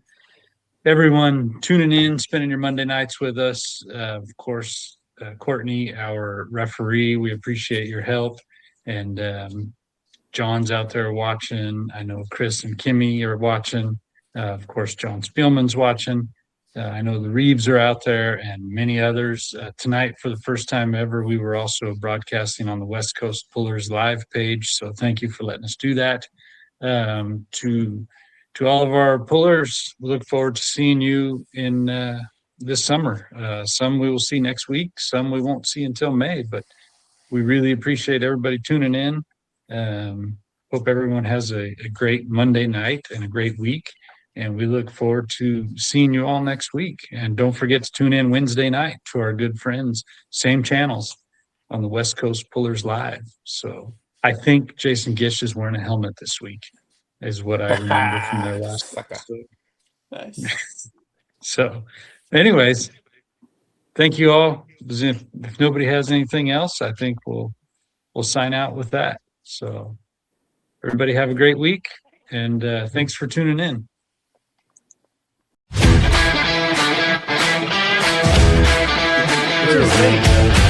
everyone tuning in, spending your Monday nights with us. Of course, Courtney, our referee, we appreciate your help. And John's out there watching. I know Chris and Kimmy are watching. Of course, John Spielman's watching. I know the Reeves are out there and many others. Tonight, for the first time ever, we were also broadcasting on the West Coast Pullers live page. So thank you for letting us do that. To all of our pullers, we look forward to seeing you in this summer. Some we will see next week, some we won't see until May, but we really appreciate everybody tuning in. Hope everyone has a great Monday night and a great week. And we look forward to seeing you all next week. And don't forget to tune in Wednesday night to our good friends, same channels on the West Coast Pullers Live. So I think Jason Gish is wearing a helmet this week, is what I remember from their last Sucker. episode. nice. So anyways, thank you all. If nobody has anything else, I think we'll sign out with that. So everybody have a great week, and thanks for tuning in. Great.